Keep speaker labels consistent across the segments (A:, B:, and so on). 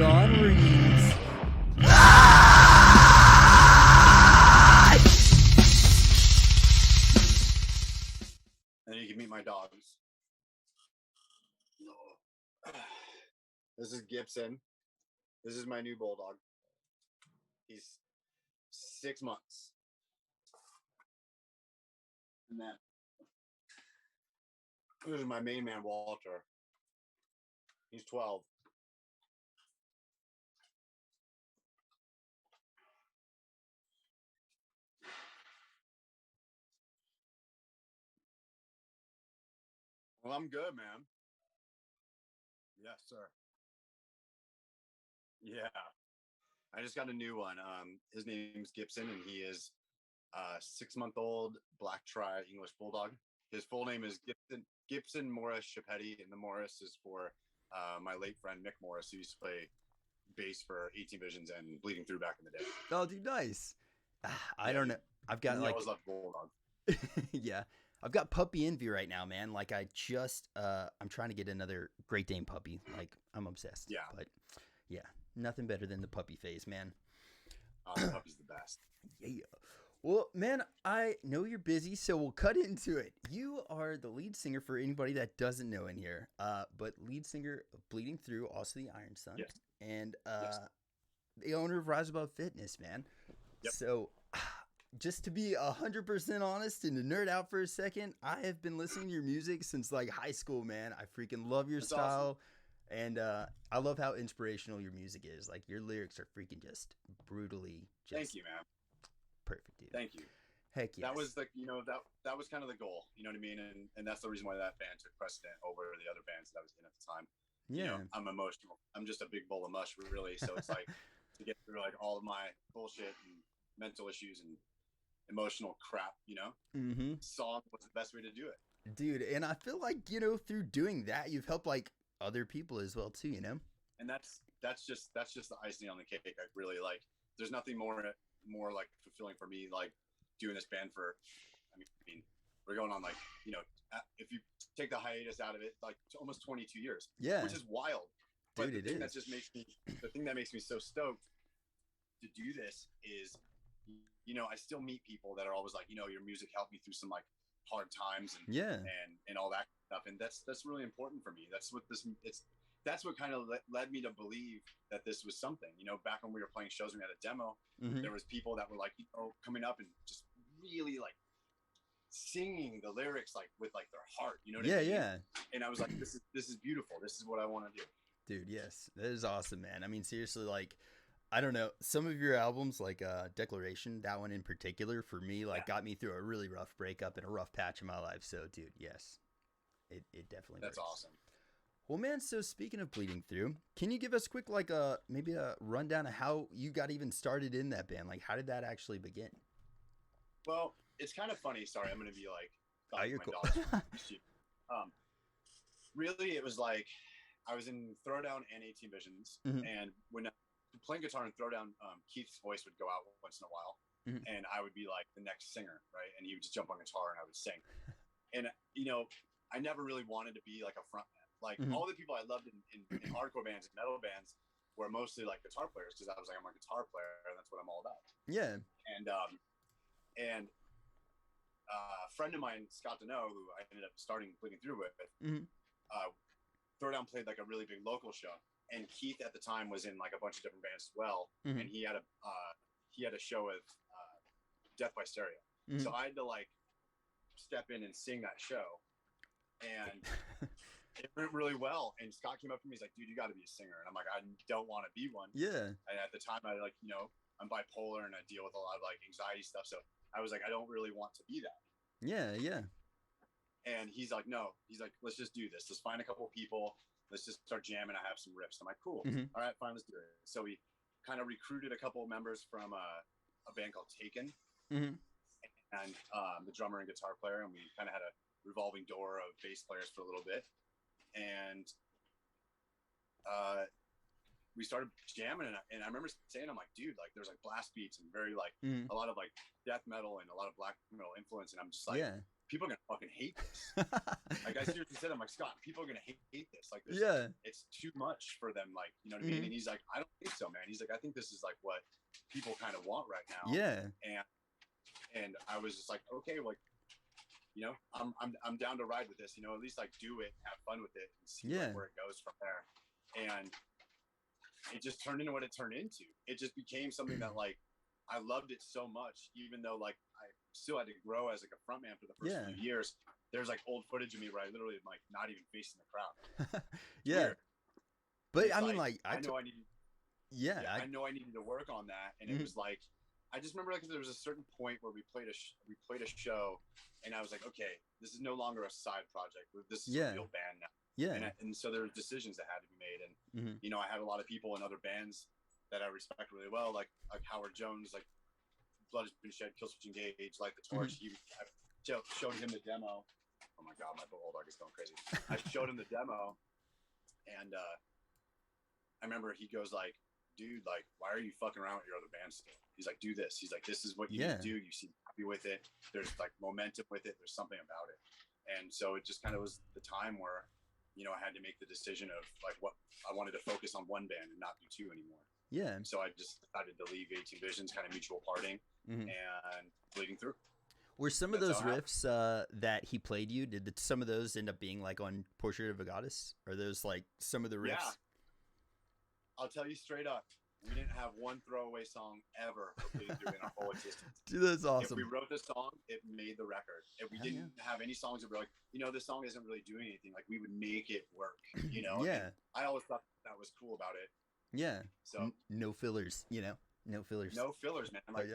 A: John Reeves.
B: And you can meet my dogs. This is Gibson. This is my new bulldog. He's 6 months. And then this is my main man, Walter. He's 12. Well, I'm good, man. Yes, sir. Yeah. I just got a new one. His name's Gibson, and he is 6-month-old black tri English bulldog. His full name is Gibson Morris Schieppati, and the Morris is for my late friend Mick Morris, who used to play bass for 18 Visions and Bleeding Through back in the day.
A: Oh, dude, nice. I don't know. I've got
B: like always loved bulldog.
A: Yeah. I've got puppy envy right now, man. Like I just I'm trying to get another Great Dane puppy. Like I'm obsessed.
B: Yeah.
A: But yeah, nothing better than the puppy phase, man.
B: The puppy's the best.
A: Yeah. Well, man, I know you're busy, so we'll cut into it. You are the lead singer for anybody that doesn't know in here. But lead singer of Bleeding Through, also the Iron Son.
B: Yes.
A: And
B: Yes.
A: the owner of Rise Above Fitness, man.
B: Yep.
A: So just to be 100% honest and to nerd out for a second, I have been listening to your music since like high school, man. I freaking love your style. Awesome. And I love how inspirational your music is. Like your lyrics are freaking just brutally just
B: Thank you, man.
A: Perfect, dude.
B: Thank you.
A: Heck yes.
B: That was that was kind of the goal, you know what I mean? And that's the reason why that band took precedent over the other bands that I was in at the time.
A: Yeah.
B: You know, I'm emotional. I'm just a big bowl of mush, really. So it's like to get through like all of my bullshit and mental issues and emotional crap, you know?
A: Mm-hmm.
B: Song was the best way to do it.
A: Dude, and I feel like, you know, through doing that, you've helped like other people as well too, you know?
B: And that's just the icing on the cake. I really like, there's nothing more like fulfilling for me, like doing this band for, I mean, we're going on like, you know, if you take the hiatus out of it, like almost 22 years,
A: yeah,
B: which is wild. But
A: dude,
B: the thing that makes me so stoked to do this is, you know, I still meet people that are always like, you know, your music helped me through some like hard times and and all that stuff, and that's really important for me. That's what kind of led me to believe that this was something. You know, back when we were playing shows and we had a demo, there was people that were like, you know, coming up and just really like singing the lyrics like with like their heart, you know what I mean? Yeah. And I was like, this is beautiful. This is what I want to do.
A: Dude, yes. That is awesome, man. I mean, seriously, like, I don't know, some of your albums, like Declaration, that one in particular, for me, like, got me through a really rough breakup and a rough patch in my life. So, dude, yes, it definitely
B: That's
A: works.
B: Awesome.
A: Well, man, so speaking of Bleeding Through, can you give us quick, like, maybe a rundown of how you got even started in that band? Like, how did that actually begin?
B: Well, it's kind of funny. Sorry, I'm going to be like,
A: you're
B: my
A: cool.
B: Dogs. Really, it was like, I was in Throwdown and 18 Visions, and when playing guitar and Throwdown, Keith's voice would go out once in a while, and I would be like the next singer, right? And he would just jump on guitar and I would sing. And you know, I never really wanted to be like a frontman. Like all the people I loved in hardcore bands and metal bands were mostly like guitar players, because I was like, I'm a guitar player and that's what I'm all about.
A: Yeah.
B: And a friend of mine, Scott Deneau, who I ended up starting Bleeding Through with, Throwdown played like a really big local show, and Keith at the time was in like a bunch of different bands as well, and he had a show with Death by Stereo, so I had to like step in and sing that show, and it went really well. And Scott came up to me, he's like, dude, you got to be a singer. And I'm like, I don't want to be one.
A: Yeah.
B: And at the time, I like, you know, I'm bipolar and I deal with a lot of like anxiety stuff, so I was like, I don't really want to be that.
A: Yeah.
B: And he's like, no. He's like, let's just do this. Let's find a couple of people. Let's just start jamming. I have some riffs. I'm like, cool. All right, fine, let's do it. So we kind of recruited a couple of members from a band called Taken, and the drummer and guitar player. And we kind of had a revolving door of bass players for a little bit. And we started jamming. And I remember saying, I'm like, dude, like there's like blast beats and very like a lot of like death metal and a lot of black metal influence. And I'm just like, people are gonna fucking hate this. Like I seriously said, I'm like, Scott, people are gonna hate this. Like, it's too much for them. Like, you know what I mean? And he's like, I don't think so, man. He's like, I think this is like what people kind of want right now.
A: Yeah.
B: And I was just like, okay, like, you know, I'm down to ride with this. You know, at least like do it, have fun with it, and see like, where it goes from there. And it just turned into what it turned into. It just became something that like I loved it so much, even though like I still had to grow as like a frontman for the first few years. There's like old footage of me where I literally am like not even facing the crowd. But I mean, like I know I needed. I know I needed to work on that, and it was like I just remember like there was a certain point where we played a show, and I was like, okay, this is no longer a side project. This is a real band now. And so there were decisions that had to be made, and you know, I had a lot of people in other bands that I respect really well, like Howard Jones, like Blood Has Been Shed, Killswitch Engage, Light the Torch. I showed him the demo. Oh my god, my bulldog is going crazy. I showed him the demo, and I remember he goes like, dude, like, why are you fucking around with your other band still? He's like, do this. He's like, this is what you need to do. You seem happy with it. There's like momentum with it. There's something about it. And so it just kind of was the time where, you know, I had to make the decision of like what I wanted to focus on one band and not do two anymore. Yeah. So I just decided to leave 18 Visions, kind of mutual parting and bleeding through.
A: Were some of those riffs that he played you, some of those end up being like on Portrait of a Goddess? Or those like some of the riffs? Yeah.
B: I'll tell you straight up, we didn't have one throwaway song ever for Bleeding Through in our whole existence.
A: Dude, that's awesome.
B: If we wrote this song, it made the record. If we didn't have any songs that were like, you know, this song isn't really doing anything, like we would make it work, you know? And I always thought that was cool about it. Yeah. So
A: no fillers, you know? No fillers.
B: No fillers, man. Like,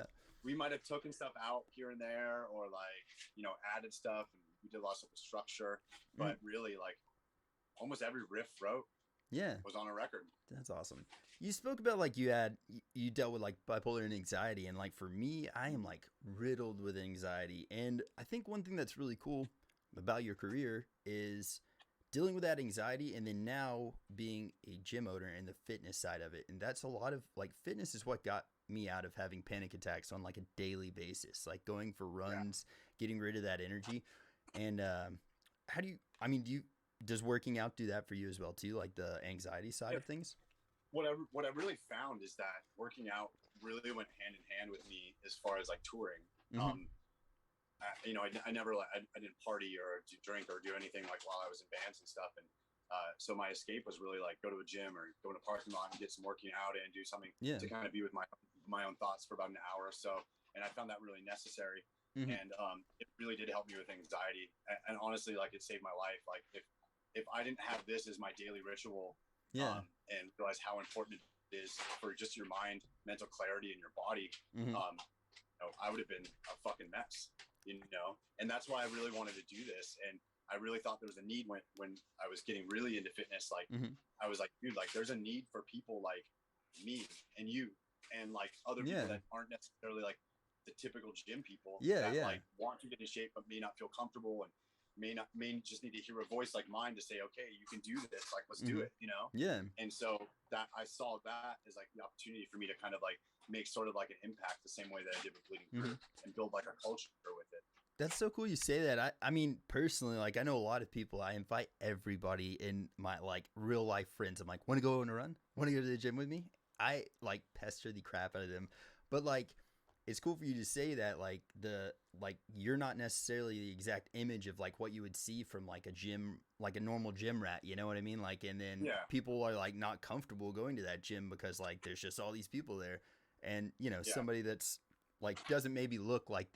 B: we might have taken stuff out here and there or like, you know, added stuff, and we did a lot of stuff with structure, but really like almost every riff wrote was on a record.
A: That's awesome. You spoke about like you dealt with like bipolar and anxiety, and like for me, I am like riddled with anxiety. And I think one thing that's really cool about your career is dealing with that anxiety, and then now being a gym owner and the fitness side of it. And that's a lot of like fitness is what got me out of having panic attacks on like a daily basis, like going for runs, getting rid of that energy. And how do you, does working out do that for you as well too? Like the anxiety side of things?
B: What I really found is that working out really went hand in hand with me as far as like touring. You know, I never like, I didn't party or drink or do anything like while I was in bands and stuff. And so my escape was really like go to a gym or go to a parking lot and get some working out and do something to kind of be with my own thoughts for about an hour or so. And I found that really necessary. And it really did help me with anxiety. And honestly, like it saved my life. Like if I didn't have this as my daily ritual, and realize how important it is for just your mind, mental clarity, and your body, you know, I would have been a fucking mess, you know? And that's why I really wanted to do this. And I really thought there was a need when I was getting really into fitness. Like, I was like, dude, like there's a need for people like me and you and like other people that aren't necessarily like the typical gym people that like want to get in shape but may not feel comfortable and may just need to hear a voice like mine to say, okay, you can do this, like let's do it, you know? And so that I saw that as like the opportunity for me to kind of like make sort of like an impact the same way that I did with Bleeding Through and build like a culture with it.
A: That's so cool you say that. I mean, personally, like I know a lot of people. I invite everybody in my like real life friends. I'm like, want to go on a run? Want to go to the gym with me? I like pester the crap out of them. But like, it's cool for you to say that like you're not necessarily the exact image of like what you would see from like a gym, like a normal gym rat, you know what I mean? Like, and then people are like not comfortable going to that gym because like there's just all these people there. And you know, somebody that's like doesn't maybe look like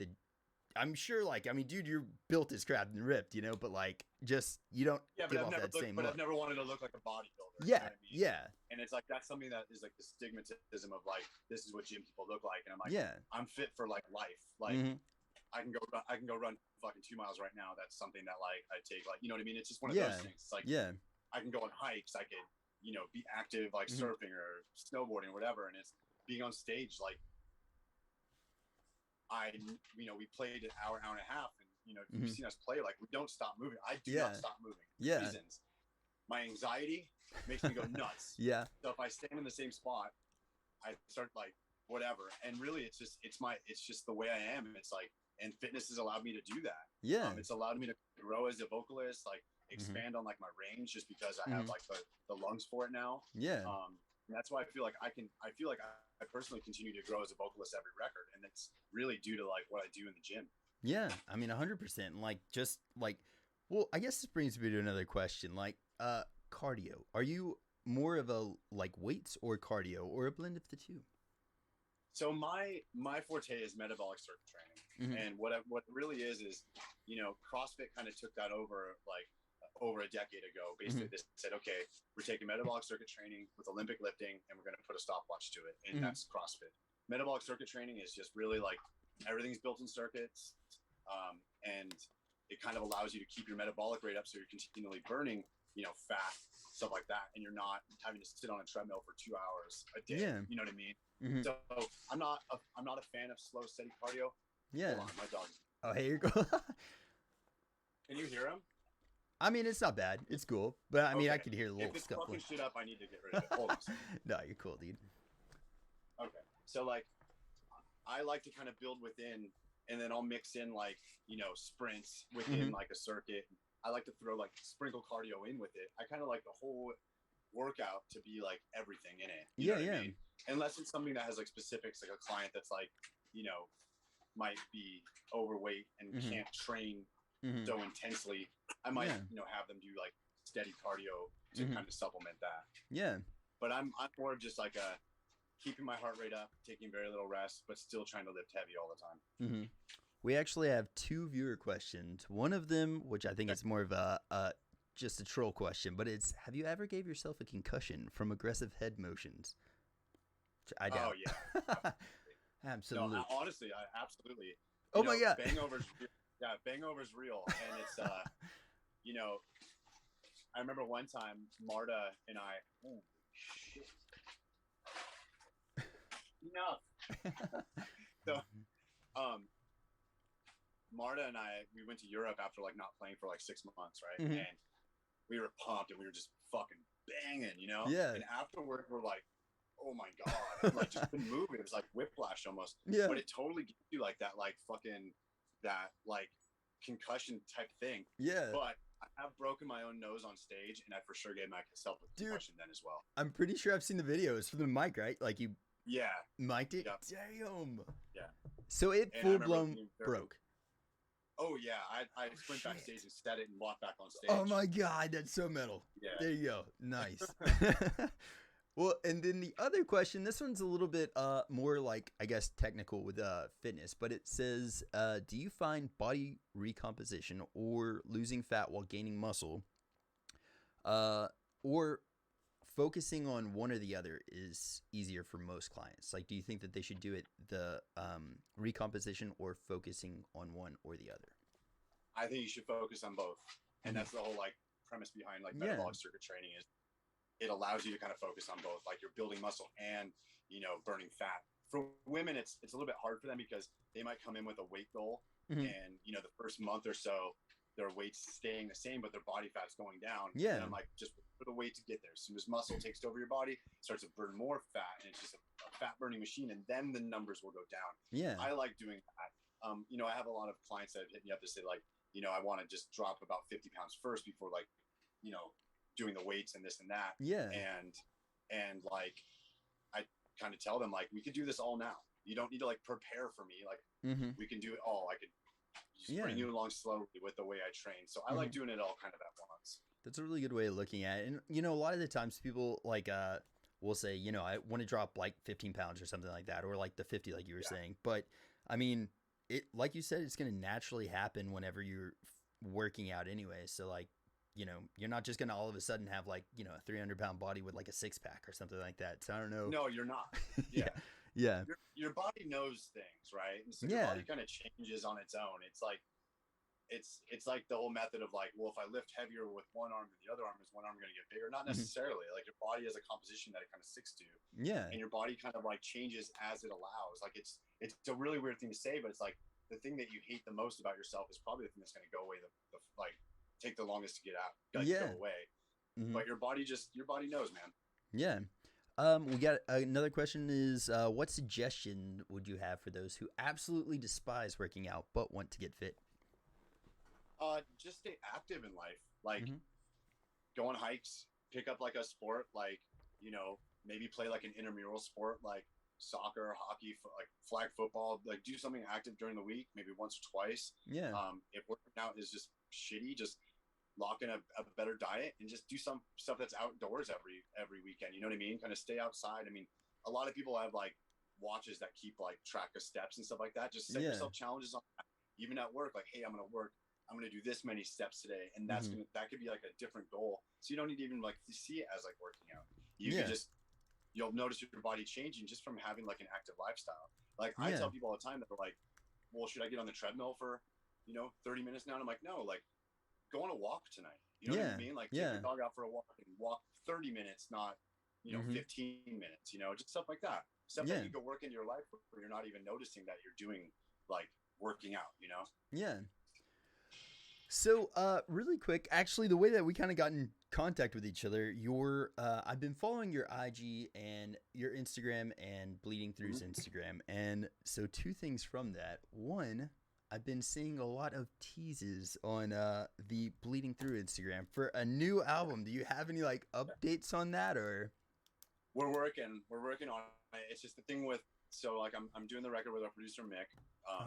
A: I'm sure, like, I mean, dude, you're built as crap and ripped, you know, but like, just you don't give off that same look.
B: I've never wanted to look like a bodybuilder.
A: Yeah,
B: you know what I mean? And it's like that's something that is like the stigmatism of like this is what gym people look like, and I'm like, I'm fit for like life. Like, I can go run fucking 2 miles right now. That's something that like I take, like, you know what I mean? It's just one of those things. It's like, I can go on hikes. I could, you know, be active like surfing or snowboarding or whatever, and it's being on stage like. You know, we played an hour and a half, and you know, you've seen us play. Like we don't stop moving. I do not stop moving. Reasons. My anxiety makes me go nuts. So if I stand in the same spot, I start like whatever. And really, it's just the way I am. It's like, and fitness has allowed me to do that.
A: Yeah.
B: It's allowed me to grow as a vocalist, like expand on like my range, just because I have like the lungs for it now.
A: Yeah.
B: And that's why I feel like I personally continue to grow as a vocalist every record, and it's really due to like what I do in the gym.
A: Yeah, I mean 100%. Like just like, well, I guess this brings me to another question. Like, cardio. Are you more of a like weights or cardio, or a blend of the two?
B: So my forte is metabolic circuit training, and what it really is, you know, CrossFit kind of took that over like over a decade ago. Basically, they said, okay, we're taking metabolic circuit training with Olympic lifting, and we're going to put a stopwatch to it, and that's CrossFit. Metabolic circuit training is just really like everything's built in circuits, and it kind of allows you to keep your metabolic rate up, so you're continually burning, you know, fat, stuff like that, and you're not having to sit on a treadmill for 2 hours a day. Yeah. You know what I mean? So I'm not a fan of slow, steady cardio.
A: Yeah.
B: Hold on, my dog.
A: Oh, hey, you're cool.
B: Can you hear him?
A: I mean, it's not bad. It's cool. But I mean, I can hear a little
B: if it's
A: stuff.
B: Fucking shit up, I need to get rid of it. Hold on a second.
A: No, you're cool, dude.
B: Okay. So like, I like to kind of build within, and then I'll mix in like, you know, sprints within like a circuit. I like to throw like sprinkle cardio in with it. I kind of like the whole workout to be like everything in it. You know what I mean? Unless it's something that has like specifics, like a client that's like, you know, might be overweight and can't train so intensely, I might, you know, have them do like steady cardio to kind of supplement that. Yeah. But I'm more of just like a keeping my heart rate up, taking very little rest, but still trying to lift heavy all the time.
A: We actually have 2 viewer questions. One of them, which I think is more of a just a troll question, but it's, have you ever gave yourself a concussion from aggressive head motions? I doubt.
B: Oh yeah.
A: Absolutely.
B: No, honestly, absolutely.
A: Oh my God.
B: Bangover's real, and it's you know, I remember one time Marta and I. Oh shit. Enough. So, Marta and I, we went to Europe after like not playing for like 6 months, right? And we were pumped, and we were just fucking banging, you know? Yeah. And afterward, we're like, oh my God, like just couldn't move. It was like whiplash almost. Yeah. But it totally gives you like that, like fucking that like concussion type thing. Yeah. But I have broken my own nose on stage, and I for sure gave myself a concussion then as well.
A: I'm pretty sure I've seen the videos for the mic, right? Like you.
B: Yeah.
A: Mic'd it.
B: Yep.
A: Damn.
B: Yeah.
A: So it full blown broke.
B: Oh yeah, I went backstage and set it and walked back on stage.
A: Oh my God, that's so metal. Yeah. There you go. Nice. Well, and then the other question, this one's a little bit more like, I guess, technical with fitness, but it says, do you find body recomposition or losing fat while gaining muscle, or focusing on one or the other is easier for most clients? Like, do you think that they should do it the recomposition or focusing on one or the other?
B: I think you should focus on both, and that's the whole like premise behind like metabolic circuit training is it allows you to kind of focus on both. Like you're building muscle and, you know, burning fat. For women, it's a little bit hard for them because they might come in with a weight goal, and you know the first month or so their weight's staying the same, but their body fat's going down. Yeah. And I'm like, just put a weight to get there. As soon as muscle takes over your body, it starts to burn more fat, and it's just a fat burning machine, and then the numbers will go down. Yeah. I like doing that. You know, I have a lot of clients that hit me up to say like, you know, I want to just drop about 50 pounds first before like, you know, doing the weights and this and that. Yeah. And like, I kind of tell them like, we could do this all now. You don't need to like prepare for me. Like we can do it all. I could just bring you along slowly with the way I train. So I like doing it all kind of at once.
A: That's a really good way of looking at it. And, you know, a lot of the times people like, will say, you know, I want to drop like 15 pounds or something like that, or like the 50, like you were saying. But I mean, it, like you said, it's going to naturally happen whenever you're working out anyway. So like, you know, you're not just going to all of a sudden have like, you know, a 300-pound body with like a 6-pack or something like that. So I don't know.
B: No, you're not. Yeah.
A: Yeah.
B: Your body knows things, right? And so your body kind of changes on its own. It's like, it's like the whole method of like, well, if I lift heavier with one arm than the other arm, is one arm going to get bigger? Not necessarily. Like your body has a composition that it kind of sticks to. Yeah. And your body kind of like changes as it allows. Like it's a really weird thing to say, but it's like the thing that you hate the most about yourself is probably the thing that's going to go away the like take the longest to get out, go away. But your body knows, man.
A: Yeah. We got another question is, what suggestion would you have for those who absolutely despise working out but want to get fit?
B: Just stay active in life. Like, go on hikes, pick up like a sport, like, maybe play like an intramural sport, like soccer, hockey, like flag football, like do something active during the week, maybe once or twice.
A: Yeah.
B: If working out is just shitty, just lock in a better diet and just do some stuff that's outdoors every weekend. You know what I mean? Kind of stay outside. I mean, a lot of people have like watches that keep like track of steps and stuff like that. Just set yourself challenges on that. Even at work, like, hey, I'm going to do this many steps today. And that could be like a different goal. So you don't need to even like see it as like working out. You can just, you'll notice your body changing just from having like an active lifestyle. Like I tell people all the time that they're like, well, should I get on the treadmill for, 30 minutes now? And I'm like, no, like go on a walk tonight. You know what I mean? Like take your dog out for a walk and walk 30 minutes, not, 15 minutes, just stuff like that. Stuff that you go work into your life where you're not even noticing that you're doing like working out,
A: Yeah. So, really quick, actually, the way that we kind of got in contact with each other, I've been following your IG and your Instagram and Bleeding Through's Instagram. And so 2 things from that. One, I've been seeing a lot of teases on the Bleeding Through Instagram for a new album. Do you have any like updates on that, or?
B: We're working on it. It's just the thing with, so like I'm doing the record with our producer Mick,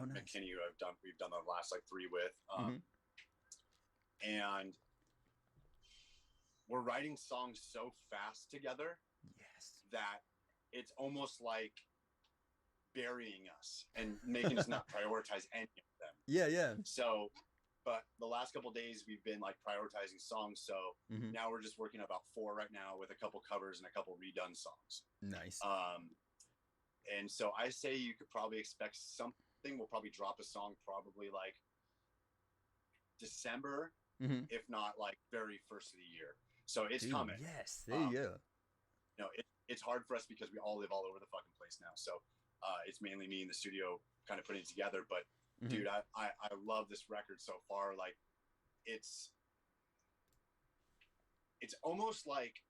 A: nice.
B: McKinney, who we've done the last like 3 with, and we're writing songs so fast together, that it's almost like burying us and making us not prioritize any of them.
A: Yeah.
B: So, but the last couple of days we've been like prioritizing songs. So now we're just working about 4 right now with a couple covers and a couple redone songs.
A: Nice.
B: And so I say you could probably expect something. We'll probably drop a song probably like December, if not like very first of the year. So it's coming.
A: Yes, there you go.
B: It's hard for us because we all live all over the fucking place now. So it's mainly me in the studio kind of putting it together. But dude, I love this record so far. Like it's almost like,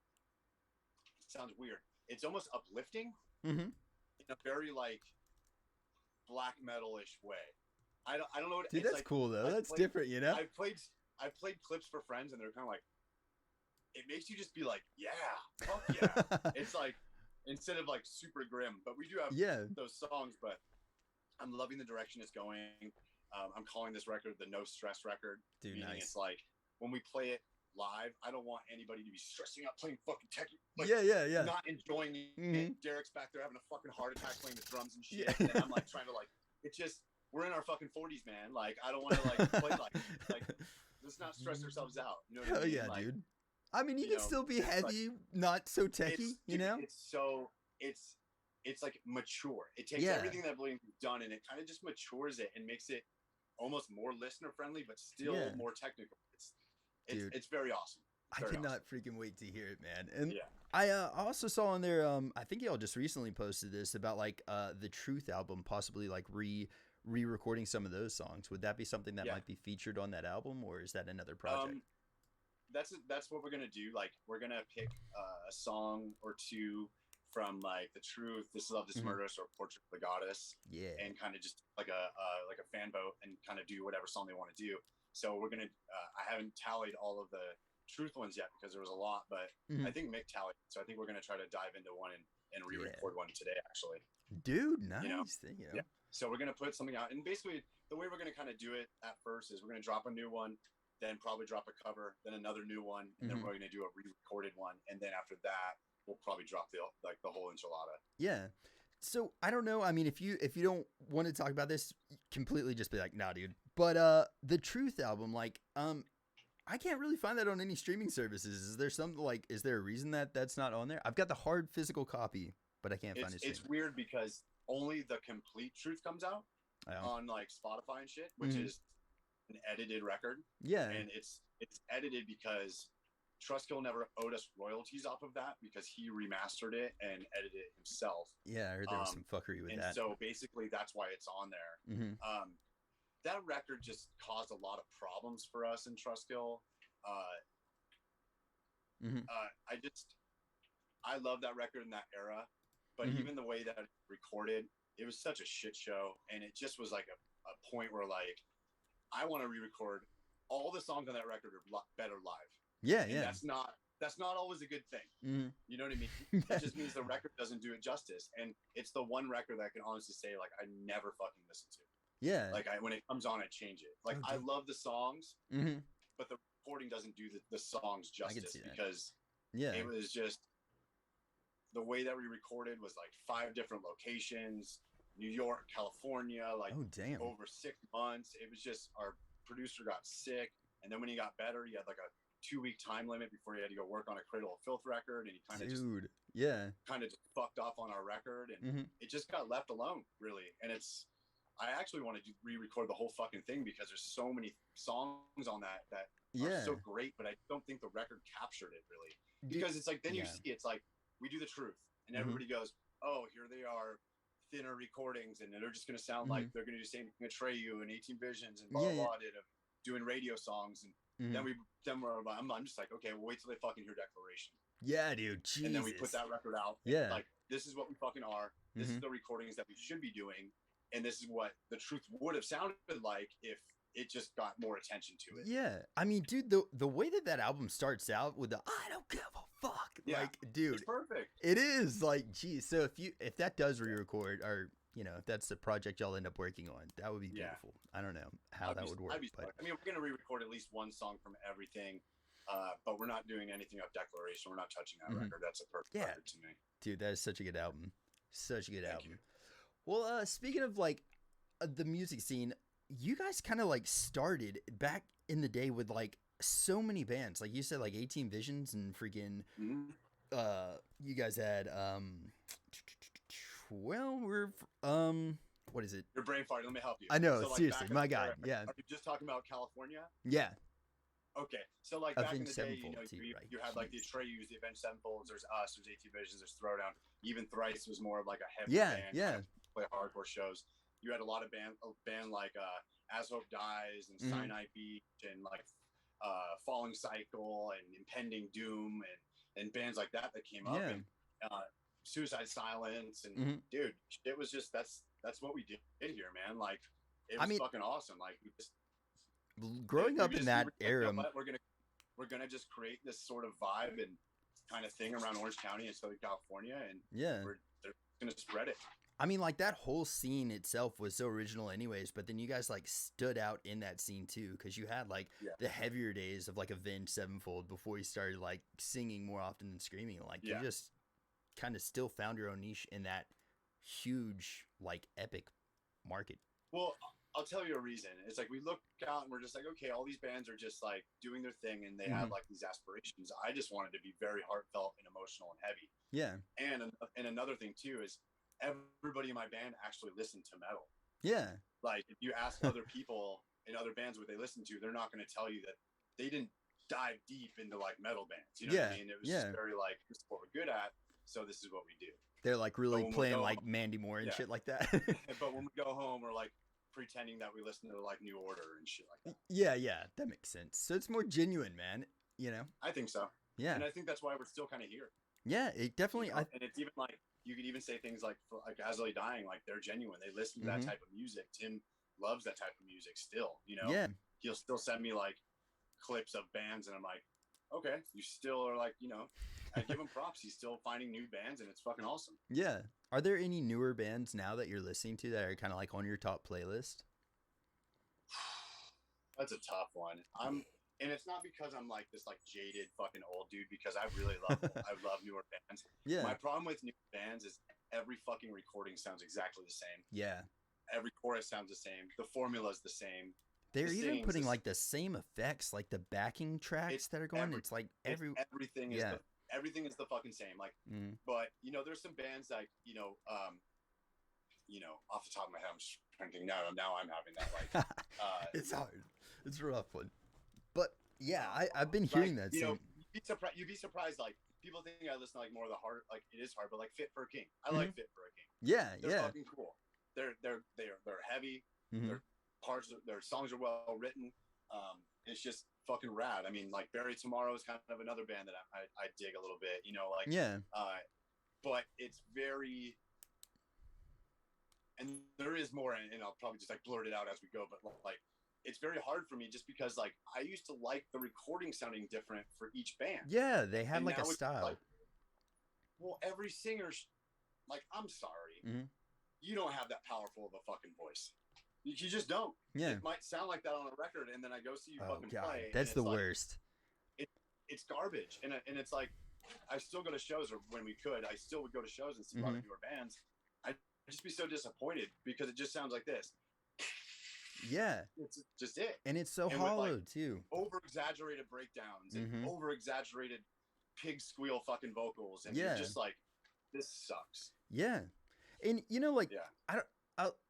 B: it sounds weird, it's almost uplifting in a very like black metal-ish way. I don't know what.
A: Dude, that's like, cool though. That's different,
B: I've played clips for friends and they're kind of like, it makes you just be like, yeah, fuck yeah. It's like, instead of like super grim, but we do have those songs, but I'm loving the direction it's going. I'm calling this record the No Stress record.
A: Dude,
B: meaning
A: nice.
B: It's like when we play it live, I don't want anybody to be stressing out playing fucking techie. Like, not enjoying it. Derek's back there having a fucking heart attack playing the drums and shit. And I'm like trying to like, it's just, we're in our fucking 40s, man. Like, I don't want to like play like, let's not stress ourselves out. You know what I mean?
A: Yeah,
B: like,
A: dude. I mean, you can still be heavy, not so techie,
B: It's like mature. It takes everything that Bleeding Through's done and it kind of just matures it and makes it almost more listener friendly, but still more technical. It's very awesome.
A: I cannot freaking wait to hear it, man. And I also saw on there, I think y'all just recently posted this about like the Truth album, possibly like re-recording some of those songs. Would that be something that might be featured on that album, or is that another project?
B: That's what we're gonna do. Like, we're gonna pick a song or 2 from like The Truth, This Love, This Murderous, or Portrait of the Goddess, and kind of just like a fan vote and kind of do whatever song they want to do. So we're gonna. I haven't tallied all of the Truth ones yet because there was a lot, but I think Mick tallied. So I think we're gonna try to dive into one and re-record one today, actually.
A: Dude, nice.
B: Yeah. So we're gonna put something out, and basically the way we're gonna kind of do it at first is we're gonna drop a new one, then probably drop a cover, then another new one, and then we're going to do a re-recorded one, and then after that, we'll probably drop the whole enchilada. Yeah.
A: So I don't know. I mean, if you don't want to talk about this, completely just be like, nah, dude. But the Truth album, like, I can't really find that on any streaming services. Is there something like? Is there a reason that that's not on there? I've got the hard physical copy, but I can't find it.
B: It's weird because only the complete Truth comes out on like Spotify and shit, which is an edited record.
A: Yeah.
B: And it's edited because Trustkill never owed us royalties off of that because he remastered it and edited it himself.
A: Yeah, I heard there was some fuckery with that.
B: And so basically that's why it's on there. That record just caused a lot of problems for us in I love that record in that era, but even the way that it recorded, it was such a shit show, and it just was like a point where like I want to re-record all the songs on that record are better live.
A: Yeah,
B: and that's not always a good thing. You know what I mean? It just means the record doesn't do it justice, and it's the one record that I can honestly say like I never fucking listen to.
A: Yeah,
B: like when it comes on, I change it. Like I love the songs, but the recording doesn't do the songs justice because it was just the way that we recorded was like 5 different locations. New York, California, like over 6 months. It was just our producer got sick, and then when he got better, he had like a 2-week time limit before he had to go work on a Cradle of Filth record, and he kind of just fucked off on our record, and it just got left alone, really. And I actually wanted to re-record the whole fucking thing because there's so many songs on that are so great, but I don't think the record captured it really. Because it's like then you see it's like we do The Truth, and everybody goes, "Oh, here they are." Thinner recordings, and they're just going to sound like they're going to do the same thing Atreyu and 18 Visions and blah blah did of doing radio songs, and then I'm just like, okay, well, wait till they fucking hear Declaration.
A: Yeah, dude. Jesus.
B: And then we put that record out. Like, this is what we fucking are. This is the recordings that we should be doing, and this is what The Truth would have sounded like if it just got more attention to it.
A: Yeah, I mean, dude, the way that album starts out with the "I don't give a fuck," like, dude,
B: it's perfect.
A: It is like, geez. So if that does re-record, or if that's the project y'all end up working on, that would be beautiful. I don't know how that would work, but
B: I mean, we're gonna re-record at least one song from everything, but we're not doing anything of Declaration. We're not touching that record. That's a perfect record to me,
A: dude. That is such a good album. Such a good album. Well, speaking of like the music scene, you guys kind of like started back in the day with like so many bands, like you said, like 18 Visions and freaking you guys had what is it?
B: Your brain fart. Let me help you.
A: I know, so, like, seriously, my God.
B: Are you just talking about California?
A: Yeah.
B: Okay, so like back in the day, you had like the Atreyus, the Avenged Sevenfolds, there's us, there's 18 Visions, there's Throwdown. Even Thrice was more of like a heavy band. Kind of play hardcore shows. You had a lot of band like As Hope Dies and Sinai Beach and like Falling Cycle and Impending Doom and bands like that came up, and Suicide Silence, and dude, it was just that's what we did here, man. Like it was fucking awesome. Like we just
A: growing up in that era,
B: we're gonna just create this sort of vibe and kind of thing around Orange County and Southern California, and they're gonna spread it.
A: I mean, like, that whole scene itself was so original anyways, but then you guys, like, stood out in that scene, too, because you had, like, the heavier days of, like, Avenged Sevenfold before you started, like, singing more often than screaming. Like, you just kind of still found your own niche in that huge, like, epic market.
B: Well, I'll tell you a reason. It's like we look out and we're just like, okay, all these bands are just, like, doing their thing, and they have, like, these aspirations. I just wanted to be very heartfelt and emotional and heavy.
A: Yeah.
B: And another thing, too, is everybody in my band actually listened to metal.
A: Yeah.
B: Like if you ask other people in other bands what they listen to, they're not going to tell you that they didn't dive deep into like metal bands. You know what I mean? It was just very like, this is what we're good at, so this is what we do.
A: They're like really playing like Mandy Moore and shit like that.
B: But when we go home, we're like pretending that we listen to like New Order and shit like that.
A: Yeah, that makes sense. So it's more genuine, man.
B: I think so. Yeah. And I think that's why we're still kind of here.
A: Yeah, it definitely.
B: And it's even like, you could even say things like As Lay Dying, like they're genuine. They listen to that type of music. Tim loves that type of music still, Yeah. He'll still send me like clips of bands, and I'm like, okay, you still are like, I give him props. He's still finding new bands, and it's fucking awesome.
A: Yeah. Are there any newer bands now that you're listening to that are kind of like on your top playlist?
B: That's a tough one. And it's not because I'm like this like jaded fucking old dude, because I really love I love newer bands. Yeah. My problem with new bands is every fucking recording sounds exactly the same. Yeah. Every chorus sounds the same. The formula is the same.
A: They're even putting like the same effects, like the backing tracks that are going. It's like
B: everything is everything is the fucking same. Like, but there's some bands like off the top of my head, I'm just trying to think. Now I'm having that like.
A: It's hard. It's a rough one. But yeah, I've been hearing that.
B: You'd be surprised. Like people think I listen to like more of the hard. Like it is hard, but like Fit for a King. I like Fit for a King.
A: Yeah,
B: they're fucking cool. They're heavy. Their songs are well written. It's just fucking rad. I mean, like Bury Tomorrow is kind of another band that I dig a little bit, you know, like, but it's very, and there is more, and I'll probably just like blurt it out as we go, but like, it's very hard for me just because like I used to like the recording sounding different for each band.
A: Yeah, they had like a style. Like,
B: well, every singer's like, I'm sorry, you don't have that powerful of a fucking voice. You just don't.
A: Yeah,
B: it might sound like that on a record, and then I go see you fucking play.
A: That's the worst.
B: It's garbage, and it's like I still go to shows, or when we could, I still would go to shows and see a lot of newer bands. I'd just be so disappointed because it just sounds like this.
A: Yeah,
B: it's just it,
A: and it's so hollow
B: like,
A: too.
B: Over exaggerated breakdowns and over exaggerated pig squeal fucking vocals, and you're just like, this sucks.
A: Yeah, and you know, like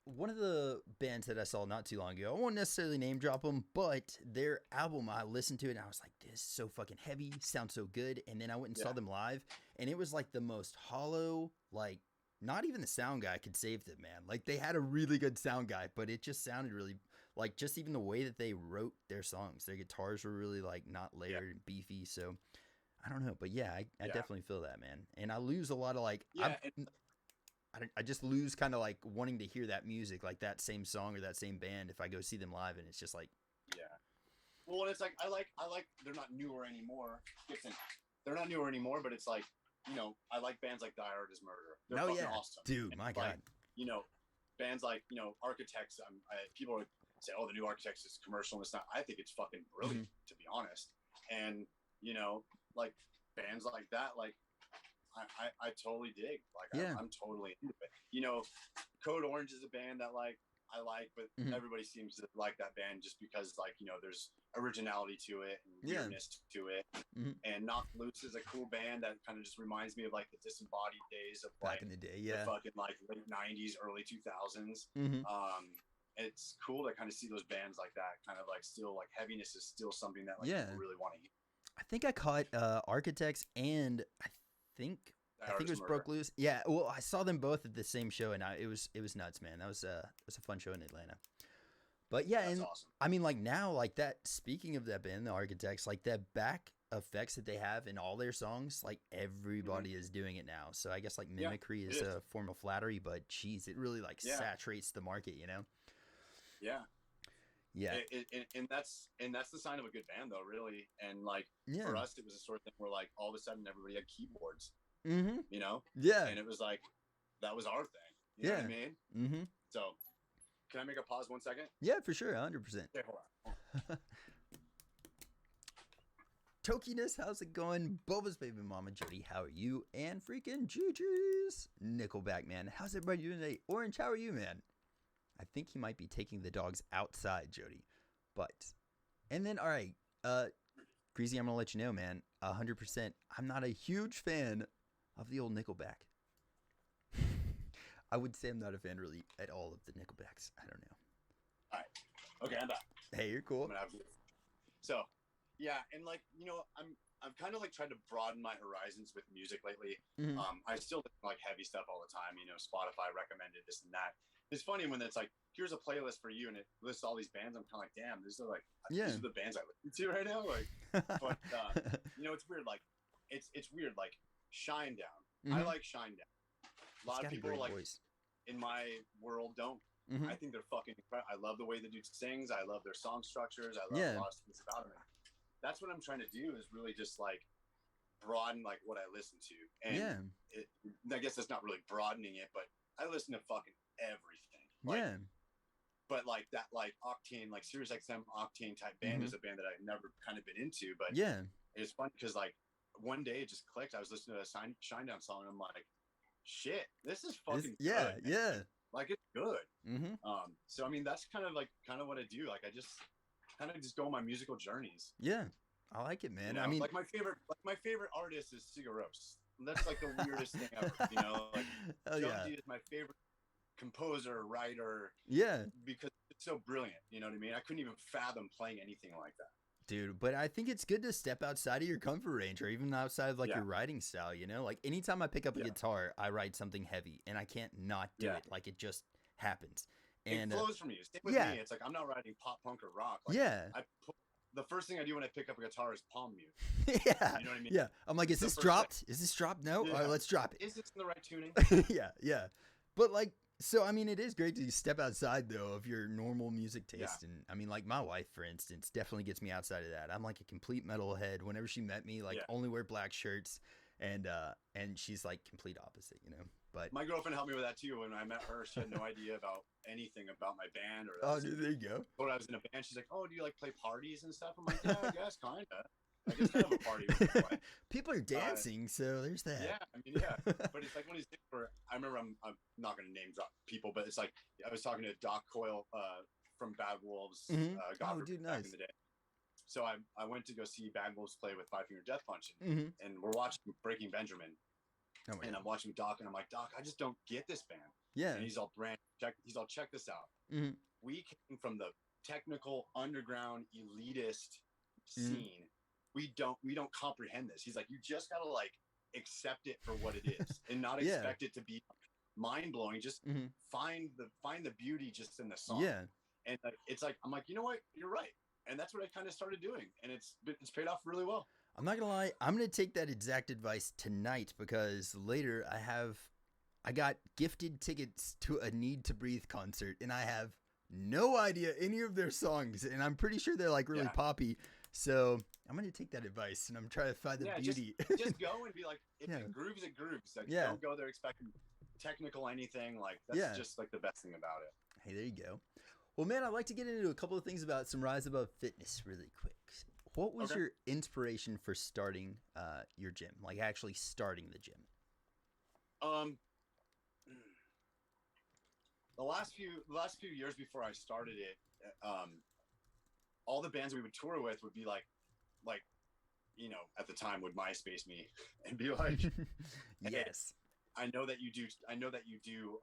A: one of the bands that I saw not too long ago, I won't necessarily name drop them, but their album, I listened to it and I was like, this is so fucking heavy, sounds so good. And then I went and saw them live, and it was like the most hollow, like not even the sound guy could save them, man. Like they had a really good sound guy, but it just sounded really like, just even the way that they wrote their songs, their guitars were really like not layered and beefy. So I don't know, but I definitely feel that, man. And I lose a lot of like, I just lose kind of like wanting to hear that music, like that same song or that same band if I go see them live, and it's just like,
B: well, and it's like I like they're not newer anymore. They're not newer anymore, but it's like, you know, I like bands like Die Hard is Murder. They're fucking awesome,
A: dude.
B: And
A: my God,
B: you know, bands like, you know, Architects. People say, oh, the new Architects is commercial, and it's not. I think it's fucking brilliant, to be honest. And you know, like bands like that, like. I totally dig. Like I'm totally into it. You know, Code Orange is a band that like I like, but everybody seems to like that band just because like, you know, there's originality to it and weirdness to it. And Knocked Loose is a cool band that kind of just reminds me of like the Disembodied days of like
A: back in the day,
B: the fucking like late 90s, early 2000s. It's cool to kind of see those bands like that, kind of like still like heaviness is still something that like people really want to hear.
A: I think I caught Architects and I think it was Broke Loose. Yeah, well, I saw them both at the same show, and it was nuts, man. That was a fun show in Atlanta. But yeah, and awesome. I mean, like now, like that. Speaking of that band, the Architects, like that back effects that they have in all their songs, like everybody is doing it now. So I guess like mimicry is a form of flattery, but geez, it really like saturates the market, you know?
B: Yeah. Yeah. And that's the sign of a good band, though, really. And like for us, it was a sort of thing where like all of a sudden everybody had keyboards. You know? Yeah. And it was like that was our thing. You know what I mean? So can I make a pause 1 second?
A: Yeah, for sure, 100%.
B: Okay, hold on.
A: Tokiness, how's it going? Boba's baby mama Jody, how are you? And freaking Gigi's Nickelback, man. How's everybody doing today? Orange, how are you, man? I think he might be taking the dogs outside, Jody. But, and then, all right, Greasy, I'm going to let you know, man, 100%, I'm not a huge fan of the old Nickelback. I would say I'm not a fan, really, at all of the Nickelbacks. I don't know.
B: All right. Okay, I'm back.
A: Hey, you're cool.
B: So, yeah, and like, you know, I've kind of like tried to broaden my horizons with music lately. I still like heavy stuff all the time, you know, Spotify recommended this and that. It's funny when it's like, here's a playlist for you, and it lists all these bands. I'm kind of like, damn, these are the bands I listen to right now. Like, but you know, it's weird. Like, it's weird. Like, Shinedown. I like Shinedown. A lot of people like in my world don't. I think they're fucking incredible. I love the way the dude sings. I love their song structures. I love a lot of things about them. That's what I'm trying to do, is really just like broaden like what I listen to. And I guess that's not really broadening it, but I listen to fucking everything. Like, but like that, like Octane, like Sirius XM Octane type band is a band that I've never kind of been into. But it's fun because like one day it just clicked. I was listening to a Shinedown song, and I'm like, shit, this is fucking good. Like, it's good. So I mean, that's kind of what I do. Like, I just kind of just go on my musical journeys. Yeah, I like it, man. You know, I mean, like my favorite artist is Sigaros. That's like the weirdest thing ever. You know, like Jonesy is my favorite composer, writer. Yeah, because it's so brilliant. You know what I mean? I couldn't even fathom playing anything like that.
A: Dude, but I think it's good to step outside of your comfort range, or even outside of like your writing style, you know? Like anytime I pick up a guitar, I write something heavy, and I can't not do it. Like it just happens. And
B: it flows from you. Same with me. It's like I'm not writing pop punk or rock. Like, I put the first thing I do when I pick up a guitar is palm mute.
A: Yeah.
B: You know what I mean?
A: Yeah. I'm like, is this dropped? Is this dropped? No?
B: Yeah.
A: All right, let's drop it.
B: Is this in the right tuning?
A: Yeah. Yeah. But like, so, I mean, it is great to step outside, though, of your normal music taste. Yeah. And I mean, like my wife, for instance, definitely gets me outside of that. I'm like a complete metalhead. Whenever she met me, like only wear black shirts. And she's like complete opposite, you know. But
B: my girlfriend helped me with that too. When I met her, she had no idea about anything about my band or.
A: Oh, dude, there you go.
B: When I was in a band, she's like, "Oh, do you like play parties and stuff?" I'm like, "Yeah, I guess kinda. I guess kind of a party."
A: People are dancing, so there's that.
B: Yeah, I mean, yeah. But it's like one of these things where I remember I'm not going to name drop people, but it's like I was talking to Doc Coyle from Bad Wolves.
A: Oh, dude, nice.
B: Back in the day. So I went to go see Bad Wolves play with Five Finger Death Punch, and we're watching Breaking Benjamin. Oh, and I'm watching Doc, and I'm like, Doc, I just don't get this band. Yeah. And he's all, check this out. We came from the technical, underground, elitist scene. We don't comprehend this. He's like, you just gotta like accept it for what it is, and not expect it to be mind blowing. Just find the beauty just in the song. Yeah. And it's like, I'm like, you know what, you're right. And that's what I kind of started doing, and it's paid off really well.
A: I'm not gonna lie, I'm gonna take that exact advice tonight, because later I got gifted tickets to a Need to Breathe concert, and I have no idea any of their songs, and I'm pretty sure they're like really poppy. So I'm gonna take that advice, and I'm trying to find the beauty.
B: Just go and be like, if it grooves, it grooves. Like, don't go there expecting technical anything. Like that's just like the best thing about it.
A: Hey, there you go. Well, man, I'd like to get into a couple of things about some Rise Above Fitness really quick. What was your inspiration for starting your gym? Like actually starting the gym?
B: The last few years before I started it, all the bands we would tour with would be like, you know, at the time would MySpace me and be like,
A: yes,
B: I know that you do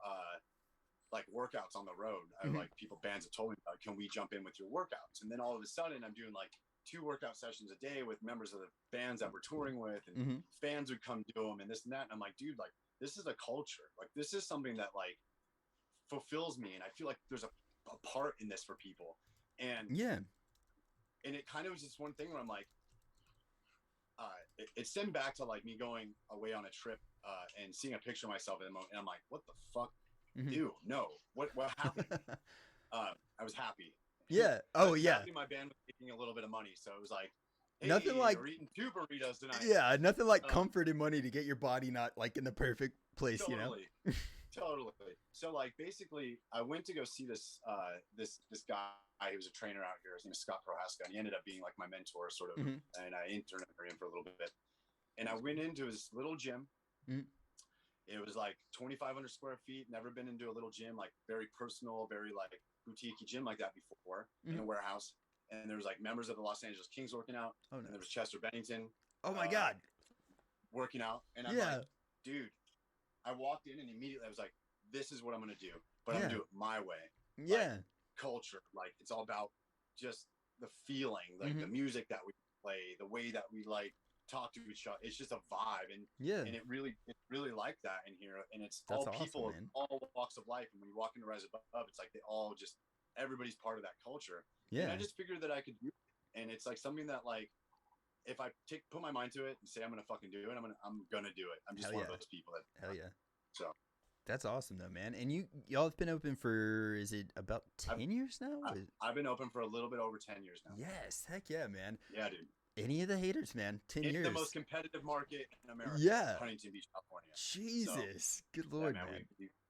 B: like workouts on the road. Like bands have told me about, can we jump in with your workouts? And then all of a sudden I'm doing like 2 workout sessions a day with members of the bands that we're touring with, and fans would come do them and this and that. And I'm like, dude, like this is a culture. Like this is something that like fulfills me. And I feel like there's a part in this for people. And and it kind of was just one thing where I'm like, it stemmed back to like me going away on a trip and seeing a picture of myself in the moment. And I'm like, what the fuck? Ew, no. What happened? I was happy.
A: Yeah. Oh, yeah.
B: My band was making a little bit of money, so it was like, hey,
A: nothing like
B: we're eating 2 burritos tonight.
A: Yeah, nothing like comfort and money to get your body not like in the perfect place,
B: totally,
A: you know.
B: Totally. So like basically, I went to go see this this guy. He was a trainer out here. His name is Scott Prohaska, and he ended up being like my mentor, sort of. And I interned for him for a little bit. And I went into his little gym. It was like 2,500 square feet. Never been into a little gym, like very personal, very like boutique gym like that before, in a warehouse. And there was like members of the Los Angeles Kings working out. Oh, nice. And there was Chester Bennington.
A: Oh my God.
B: Working out. And I'm like, dude, I walked in and immediately I was like, this is what I'm going to do, but I'm going to do it my way.
A: Yeah.
B: Like, culture. Like it's all about just the feeling, like the music that we play, the way that we like talk to each other. It's just a vibe. And and it's really like that in here. And it's all people of all walks of life. And when you walk into Rise Above, it's like they all just, everybody's part of that culture. Yeah. And I just figured that I could do it. And it's like something that like, if I put my mind to it and say I'm gonna fucking do it, I'm gonna do it. I'm just one of those people that.
A: Hell yeah.
B: So.
A: That's awesome though, man. And y'all have been open for, is it about 10 years now?
B: I've been open for a little bit over 10 years now.
A: Yes, heck yeah, man.
B: Yeah, dude.
A: Any of the haters, man. 10 years.
B: It's the most competitive market in America.
A: Yeah.
B: Huntington Beach, California.
A: Jesus. So, good Lord, man.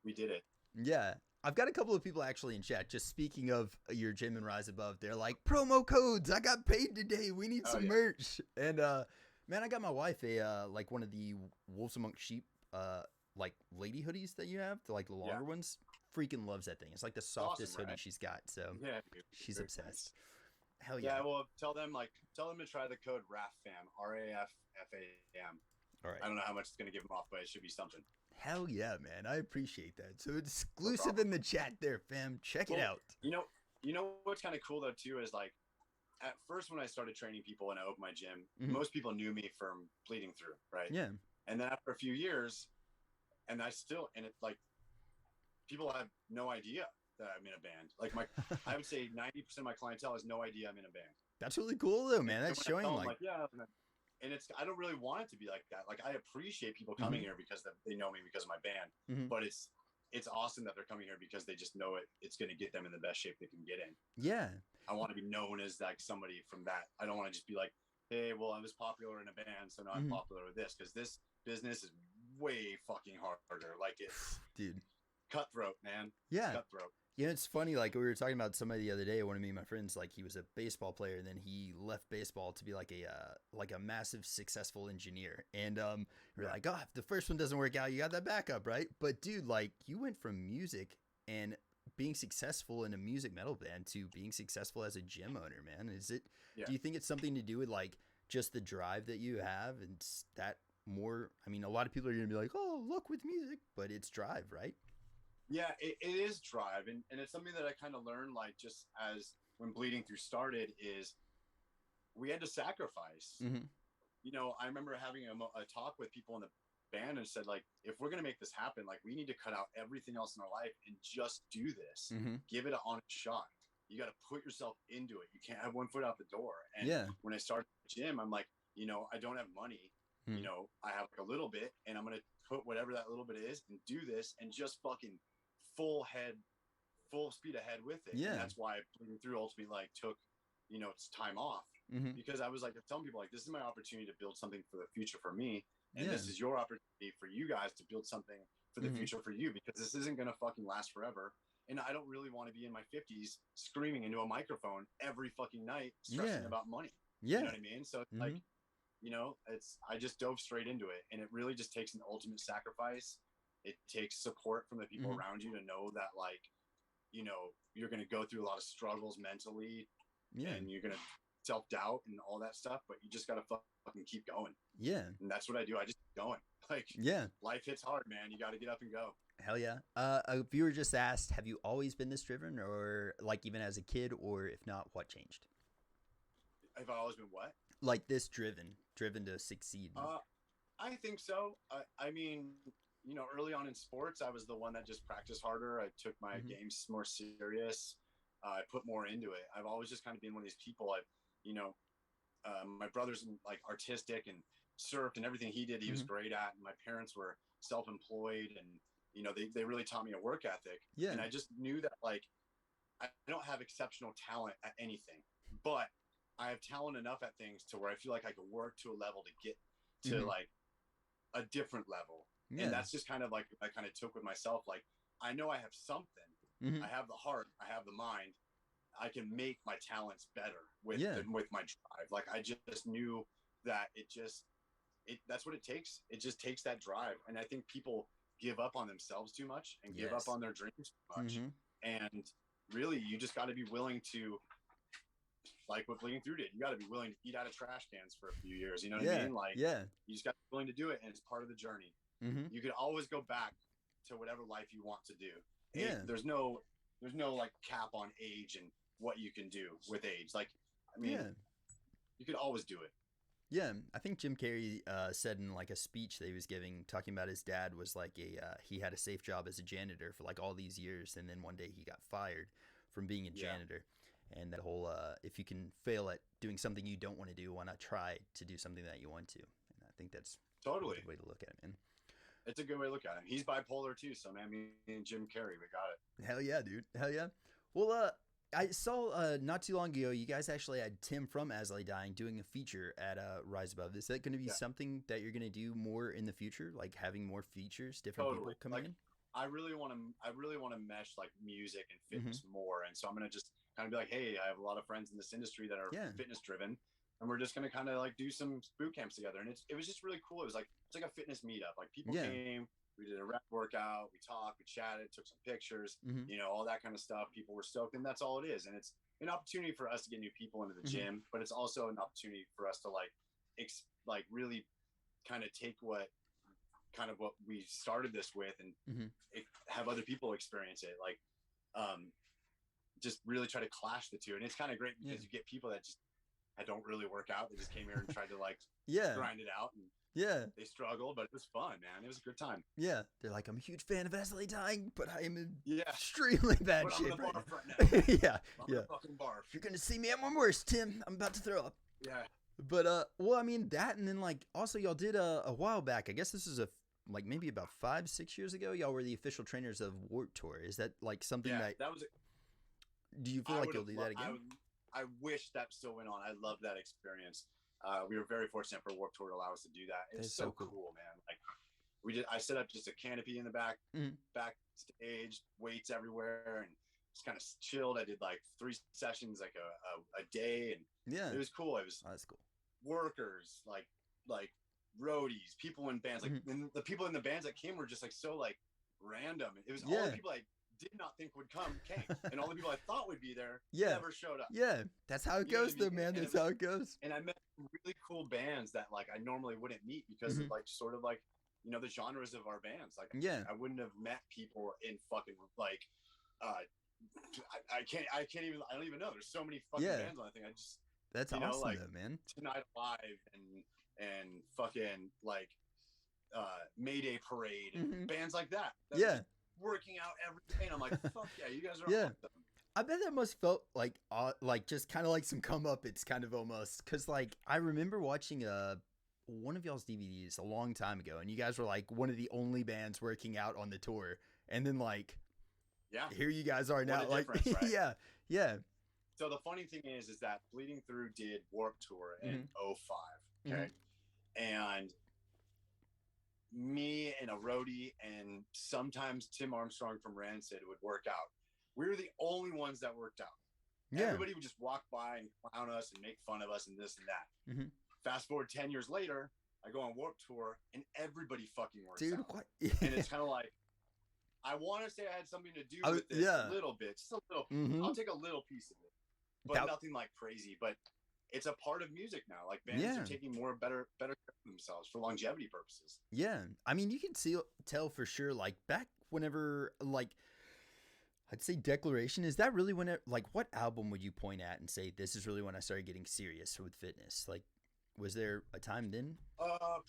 B: We did it.
A: Yeah. I've got a couple of people actually in chat, just speaking of your gym and Rise Above. They're like, promo codes. I got paid today. We need some merch. And, man, I got my wife like one of the Wolves Among Sheep, like lady hoodies that you have, like the longer ones. Freaking loves that thing. It's like the softest hoodie she's got. So she's obsessed. Nice. Hell yeah.
B: Yeah, well, tell them to try the code RAFFAM, RAFFAM.
A: All right.
B: I don't know how much it's going to give them off, but it should be something.
A: Hell yeah, man. I appreciate that. So it's exclusive in the chat there, fam. Check it out.
B: You know what's kind of cool though too is like at first when I started training people and I opened my gym, most people knew me from Bleeding Through, right?
A: Yeah.
B: And then after a few years, and it's like people have no idea that I'm in a band. Like I would say 90% of my clientele has no idea I'm in a band.
A: That's really cool though, man. That's showing like,
B: like, yeah. And it's, I don't really want it to be like that. Like, I appreciate people coming here because they know me because of my band, but it's awesome that they're coming here because they just know it's going to get them in the best shape they can get in.
A: Yeah.
B: I want to be known as like somebody from that. I don't want to just be like, hey, well, I was popular in a band, so now I'm popular with this, because this business is way fucking harder. Like, it's
A: dude,
B: cutthroat, man.
A: Yeah.
B: It's cutthroat.
A: Yeah, it's funny, like we were talking about somebody the other day, one of me and my friends, like he was a baseball player and then he left baseball to be like a massive successful engineer. And we're like, oh, if the first one doesn't work out, you got that backup, right? But dude, like you went from music and being successful in a music metal band to being successful as a gym owner, man. Is it do you think it's something to do with like just the drive that you have and that more, I mean, a lot of people are gonna be like, oh, look with music, but it's drive, right?
B: Yeah, it is drive, and it's something that I kind of learned, like, just as when Bleeding Through started, is we had to sacrifice. You know, I remember having a talk with people in the band and said, like, if we're going to make this happen, like, we need to cut out everything else in our life and just do this. Give it an honest shot. You got to put yourself into it. You can't have one foot out the door. And when I started the gym, I'm like, you know, I don't have money. You know, I have like a little bit, and I'm going to put whatever that little bit is and do this and just fucking full speed ahead with it. And that's why Bleeding Through ultimately like took, you know, its time off, because I was like telling people, like, this is my opportunity to build something for the future for me, and this is your opportunity for you guys to build something for the future for you, because this isn't gonna fucking last forever, and I don't really want to be in my 50s screaming into a microphone every fucking night stressing about money. You know what I mean? So it's like, you know, I just dove straight into it, and it really just takes an ultimate sacrifice. It takes support from the people around you to know that, like, you know, you're going to go through a lot of struggles mentally, and you're going to self-doubt and all that stuff, but you just got to fucking keep going. And that's what I do. I just keep going. Like, life hits hard, man. You got to get up and go.
A: Hell yeah. A viewer just asked, have you always been this driven, or like even as a kid, or if not, what changed?
B: Have I always been what?
A: Like this driven to succeed?
B: I think so. I mean, you know, early on in sports, I was the one that just practiced harder. I took my games more serious. I put more into it. I've always just kind of been one of these people. You know, my brother's like artistic and surfed, and everything he did, he was great at. And my parents were self-employed, and, you know, they really taught me a work ethic. And I just knew that, like, I don't have exceptional talent at anything, but I have talent enough at things to where I feel like I could work to a level to get to like a different level. And that's just kind of like, I kind of took with myself. Like, I know I have something. I have the heart. I have the mind. I can make my talents better with my drive. Like, I just knew that that's what it takes. It just takes that drive. And I think people give up on themselves too much and give up on their dreams too much. And really, you just got to be willing to, like what Bleeding Through did, you got to be willing to eat out of trash cans for a few years. You know what I mean? Like, you just got to be willing to do it, and it's part of the journey. You could always go back to whatever life you want to do. There's no like cap on age and what you can do with age. Like, I mean, you could always do it.
A: Yeah, I think Jim Carrey said in like a speech that he was giving, talking about his dad was like he had a safe job as a janitor for like all these years, and then one day he got fired from being a janitor. And that whole, if you can fail at doing something you don't want to do, why not try to do something that you want to? And I think that's
B: totally
A: a good way to look at it, man.
B: It's a good way to look at it. He's bipolar too, so man, me and Jim Carrey, we got it.
A: Hell yeah, dude. Hell yeah. Well, I saw not too long ago, you guys actually had Tim from As I Lay Dying doing a feature at Rise Above. Is that going to be something that you're going to do more in the future, like having more features, different people coming in?
B: I really want to mesh like music and fitness more, and so I'm going to just kind of be like, hey, I have a lot of friends in this industry that are fitness driven, and we're just going to kind of like do some boot camps together. And it was just really cool. It's like a fitness meetup. Like, people came, we did a rep workout, we talked, we chatted, took some pictures, you know, all that kind of stuff. People were stoked, and that's all it is. And it's an opportunity for us to get new people into the gym, but it's also an opportunity for us to like really kind of take what we started this with and have other people experience it. Like, just really try to clash the two. And it's kind of great because you get people that just I don't really work out. They just came here and tried to like grind it out, and they struggled, but it was fun, man. It was a good time.
A: Yeah, they're like, I'm a huge fan of Wesley Dying, but I am in extremely bad shape.
B: I'm gonna barf right now.
A: I'm
B: gonna fucking barf.
A: If you're gonna see me at my worst, Tim, I'm about to throw up.
B: Yeah.
A: But well, I mean that, and then like also y'all did a while back. I guess this is like maybe about 5-6 years ago. Y'all were the official trainers of Warped Tour. Is that like something that
B: was?
A: Do you feel like you'll do that again?
B: I wish that still went on. I love that experience. We were very fortunate for Warped Tour to allow us to do that. It's so cool, man. Like I set up just a canopy in the backstage, weights everywhere, and just kind of chilled. I did like 3 sessions, like a day, and it was cool. It was
A: that's cool.
B: Workers, like roadies, people in bands, like and the people in the bands that came were just like so like random. It was all the people I did not think would came, and all the people I thought would be there never showed up.
A: Yeah, that's how it goes, though, man. That's how it goes.
B: And I met really cool bands that like I normally wouldn't meet because of like sort of like the genres of our bands. Like I wouldn't have met people in fucking like I can't even, I don't even know. There's so many fucking bands on the thing. I just
A: that's awesome, like, though, man.
B: Tonight Alive and fucking like Mayday Parade and bands like that. Working out every day, and I'm like, fuck yeah, you guys are awesome.
A: I bet that must felt like just kind of like some comeuppance, kind of almost, because like I remember watching one of y'all's DVDs a long time ago, and you guys were like one of the only bands working out on the tour, and then like here you guys are now, like
B: right?
A: yeah.
B: So the funny thing is that Bleeding Through did Warped Tour in 2005, okay, and me and a roadie and sometimes Tim Armstrong from Rancid would work out. We were the only ones that worked out. Everybody would just walk by and clown us and make fun of us and this and that. Fast forward 10 years later, I go on Warped Tour and everybody fucking works out.
A: What?
B: And it's kind of like, I want to say I had something to do with this a little bit, just a little. I'll take a little piece of it, but nothing like crazy. But it's a part of music now. Like bands are taking better care of themselves for longevity purposes.
A: Yeah, I mean, you can tell for sure. Like back whenever, like I'd say Declaration. Is that really when it? Like, what album would you point at and say this is really when I started getting serious with fitness? Like, was there a time then?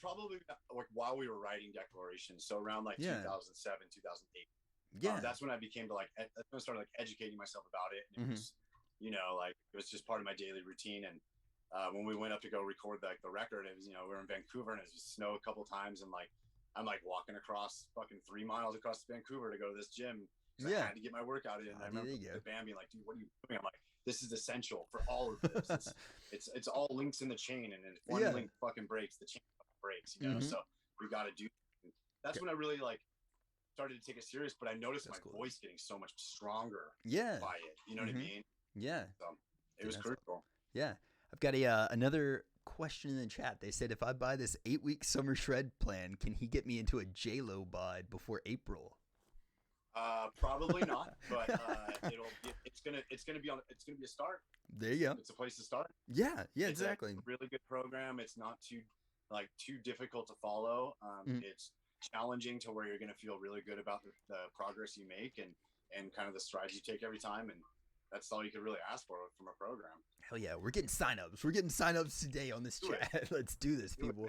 B: Probably like while we were writing Declaration. So around like 2007, 2008.
A: Yeah,
B: that's when I became to like. That's when I started like educating myself about it. And it was, like it was just part of my daily routine. And when we went up to go record the record, it was we were in Vancouver and it was just snow a couple times, and like I'm like walking across fucking 3 miles across Vancouver to go to this gym. I had to get my workout in. I remember the band being like, "Dude, what are you doing?" I'm like, "This is essential for all of this. It's all links in the chain, and if one link fucking breaks, the chain breaks. So we got to do." That's when I really like started to take it serious. But I noticed my voice getting so much stronger. By it, you know what I mean?
A: Yeah.
B: So it was crucial.
A: Yeah, I've got another question in the chat. They said, if I buy this 8-week summer shred plan, can he get me into a J-Lo bod before April?
B: Probably not, but it's gonna be a start.
A: There you go.
B: It's a place to start.
A: Yeah,
B: it's
A: exactly.
B: A really good program. It's not too difficult to follow. It's challenging to where you're gonna feel really good about the progress you make and kind of the strides you take every time, and that's all you could really ask for from a program.
A: Hell yeah, we're getting signups. We're getting signups today on this chat. Let's do this, people.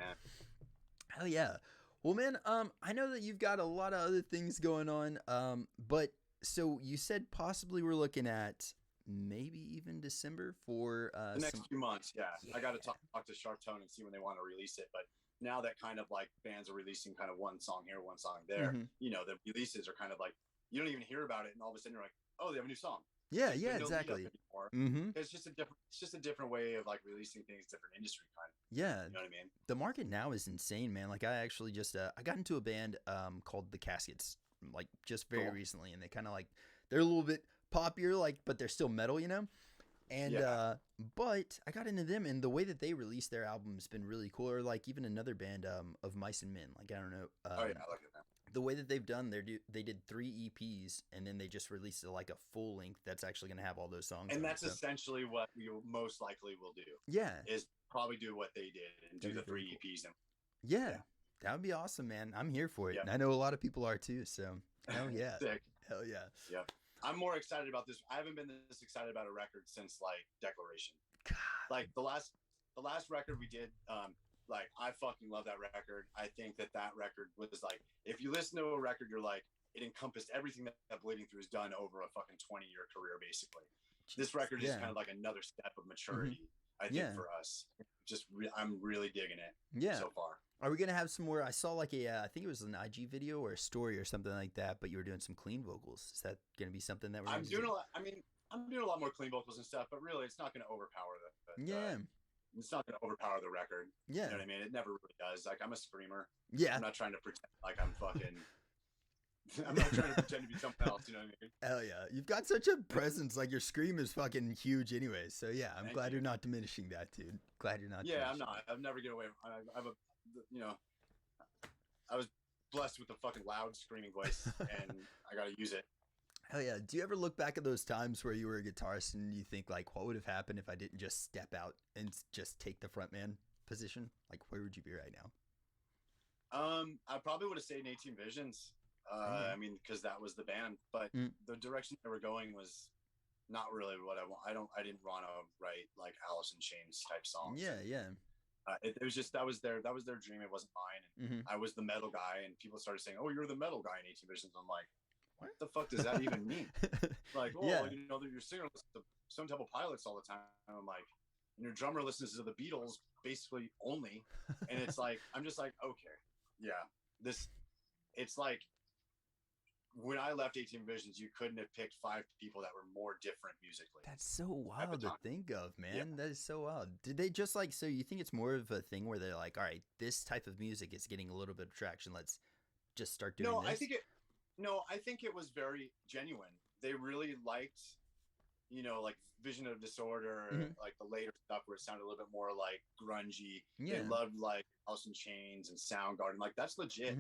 A: Hell yeah. Well, man, I know that you've got a lot of other things going on, but so you said possibly we're looking at maybe even December for
B: the next few months. Yeah. I got to talk to Sharp Tone and see when they want to release it. But now that kind of like bands are releasing kind of one song here, one song there, the releases are kind of like you don't even hear about it, and all of a sudden you're like, oh, they have a new song.
A: Yeah, exactly.
B: It's just a different way of like releasing things, different industry kind of.
A: Yeah,
B: you know what I mean.
A: The market now is insane, man. Like I actually just I got into a band called The Caskets like just very recently, and they kind of like they're a little bit poppier, like, but they're still metal, And but I got into them, and the way that they release their album has been really cool. Or like even another band of Mice and Men, like I don't know.
B: I like it.
A: The way that they've done, they did 3 EPs, and then they just released like a full length that's actually going to have all those songs.
B: And that's essentially what you most likely will do.
A: Yeah,
B: is probably do what they did and do the 3 EPs. And
A: that would be awesome, man. I'm here for it, and I know a lot of people are too. So hell yeah,
B: sick.
A: Hell yeah,
B: yeah. I'm more excited about this. I haven't been this excited about a record since like Declaration. Like the last record we did, like I fucking love that record. I think that record was like, if you listen to a record, you're like, it encompassed everything that Bleeding Through has done over a fucking 20-year career, basically. This record is kind of like another step of maturity, I think, for us. Just I'm really digging it so far.
A: Are we gonna have some more? I saw like I think it was an IG video or a story or something like that, but you were doing some clean vocals. Is that gonna be something that
B: I'm doing a lot? I mean, I'm doing a lot more clean vocals and stuff, but really, it's not gonna overpower it's not gonna overpower the record. You know what I mean? It never really does. Like, I'm a screamer. I'm not trying to pretend like I'm fucking. I'm not trying to pretend to be something else, you know what I mean?
A: Hell yeah. You've got such a presence. Like, your scream is fucking huge anyways. So, yeah, I'm glad you're not diminishing that, dude. Glad you're not.
B: Yeah, I'm not. I've never get away. I was blessed with a fucking loud screaming voice, and I got to use it.
A: Hell yeah. Do you ever look back at those times where you were a guitarist and you think, like, what would have happened if I didn't just step out and just take the frontman position? Like, where would you be right now?
B: I probably would have stayed in 18 Visions. I mean, because that was the band, but the direction they were going was not really what I want. I didn't want to write like Alice in Chains type songs. It was just that was their dream. It wasn't mine. And I was the metal guy, and people started saying, "Oh, you're the metal guy in 18 Visions." I'm like, what the fuck does that even mean? Like, oh, you know, your singer listens to Stone Temple Pilots all the time. And I'm like, and your drummer listens to the Beatles basically only, and it's like, I'm just like, okay, it's like. When I left 18 Visions, you couldn't have picked 5 people that were more different musically.
A: That's so wild to think of, man. That is so wild. Did they just like, so you think it's more of a thing where they're like, all right, this type of music is getting a little bit of traction. Let's just start doing this?
B: I think it was very genuine. They really liked, you know, like Vision of Disorder, like the later stuff where it sounded a little bit more like grungy. They loved like Alice in Chains and Soundgarden. Like, that's legit.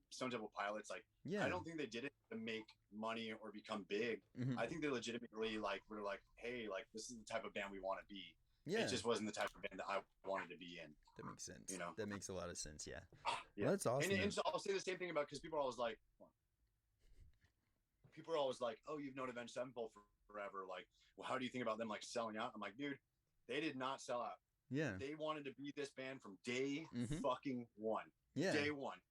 B: Stone Temple Pilots, like, I don't think they did it to make money or become big. I think they legitimately like were like, hey, like, this is the type of band we want to be. It just wasn't the type of band that I wanted to be in.
A: That makes sense.
B: You know,
A: that makes a lot of sense. Well, that's awesome.
B: And I'll say the same thing about, because people are always like, oh, you've known Avenged Sevenfold forever. Like, well, how do you think about them like selling out? I'm like, dude, they did not sell out. They wanted to be this band from day fucking one. Day one.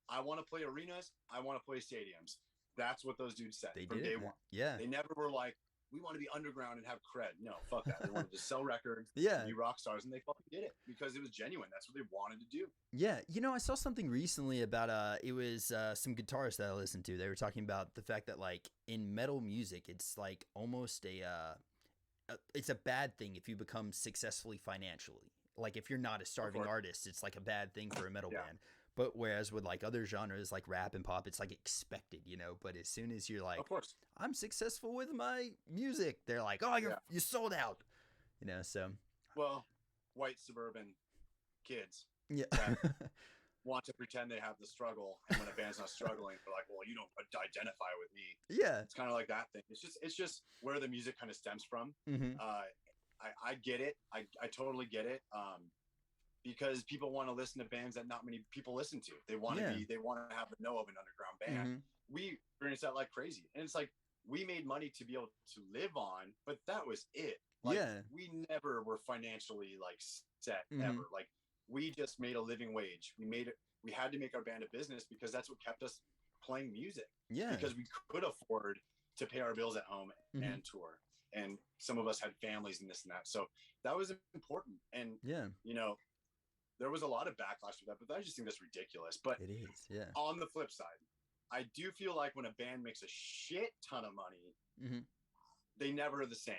B: I want to play arenas. I want to play stadiums. That's what those dudes said from day one. They never were like, we want to be underground and have cred. No, fuck that. They wanted to sell records, be rock stars, and they fucking did it because it was genuine. That's what they wanted to do.
A: You know, I saw something recently about it was some guitarists that I listened to. They were talking about the fact that, like, in metal music, it's like almost it's a bad thing if you become successfully financially. Like, if you're not a starving artist, it's like a bad thing for a metal band. But whereas with like other genres like rap and pop, it's like expected, you know. But as soon as you're like,
B: of course,
A: I'm successful with my music, they're like, oh, you sold out, you know. So,
B: well, white suburban kids, want to pretend they have the struggle, and when a band's not struggling, they're like, well, you don't identify with me. It's kind of like that thing. It's just where the music kind of stems from. I get it. I totally get it. Because people want to listen to bands that not many people listen to. They want to they want to have the know of an underground band. We experienced that like crazy. And it's like, we made money to be able to live on, but that was it. Like, we never were financially like set ever. Like, we just made a living wage. We had to make our band a business because that's what kept us playing music. Because we could afford to pay our bills at home and tour. And some of us had families and this and that. So that was important. And, you know, there was a lot of backlash to that, but I just think that's ridiculous. But
A: it is,
B: on the flip side, I do feel like when a band makes a shit ton of money, they never are the same.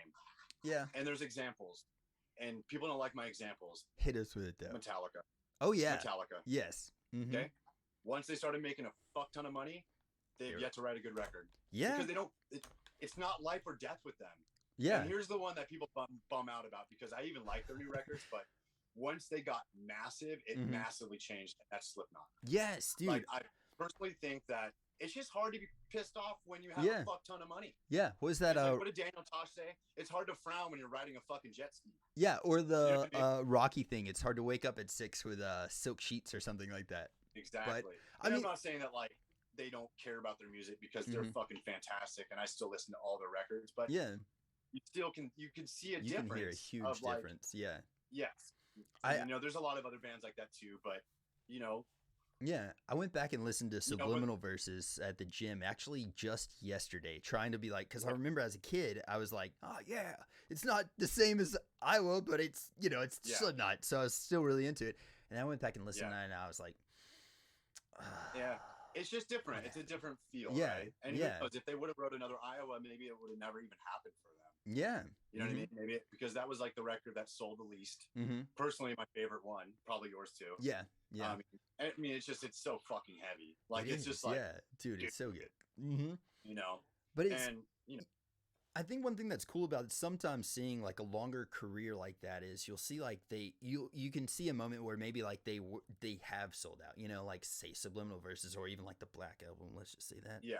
B: And there's examples, and people don't like my examples.
A: Hit us with it, though.
B: Metallica.
A: Oh, yeah.
B: Metallica.
A: Yes.
B: Okay? Once they started making a fuck ton of money, they've yet to write a good record. Because they don't, it's not life or death with them. And here's the one that people bum out about, because I even like their new records, but once they got massive, it massively changed. That's Slipknot.
A: Yes, dude.
B: Like, I personally think that it's just hard to be pissed off when you have a fuck ton of money.
A: What is that?
B: Like, what did Daniel Tosh say? It's hard to frown when you're riding a fucking jet ski.
A: Or the you know what I mean? Rocky thing. It's hard to wake up at 6 with silk sheets or something like that.
B: Exactly. But, I'm not saying that like they don't care about their music, because they're fucking fantastic, and I still listen to all their records. But you can see a
A: you
B: difference.
A: You can hear a huge difference. Yeah.
B: Yes. There's a lot of other bands like that too, but
A: yeah, I went back and listened to Subliminal Verses at the gym actually just yesterday, trying to be like, because I remember as a kid, I was like, oh yeah, it's not the same as Iowa, but it's, it's Slipknot. So I was still really into it. And I went back and listened and I was like,
B: yeah, it's just different. It's a different feel, right? And if they would have wrote another Iowa, maybe it would have never even happened for them.
A: Yeah.
B: You know what I mean? Maybe because that was like the record that sold the least. Personally, my favorite one, probably yours too.
A: Yeah. Yeah.
B: I mean, it's so fucking heavy. Like, it's just like,
A: dude, it's so good. But I think one thing that's cool about it, sometimes seeing like a longer career like that is you'll see like you can see a moment where maybe like they have sold out, like say Subliminal Verses or even like the Black Album, let's just say that.
B: Yeah.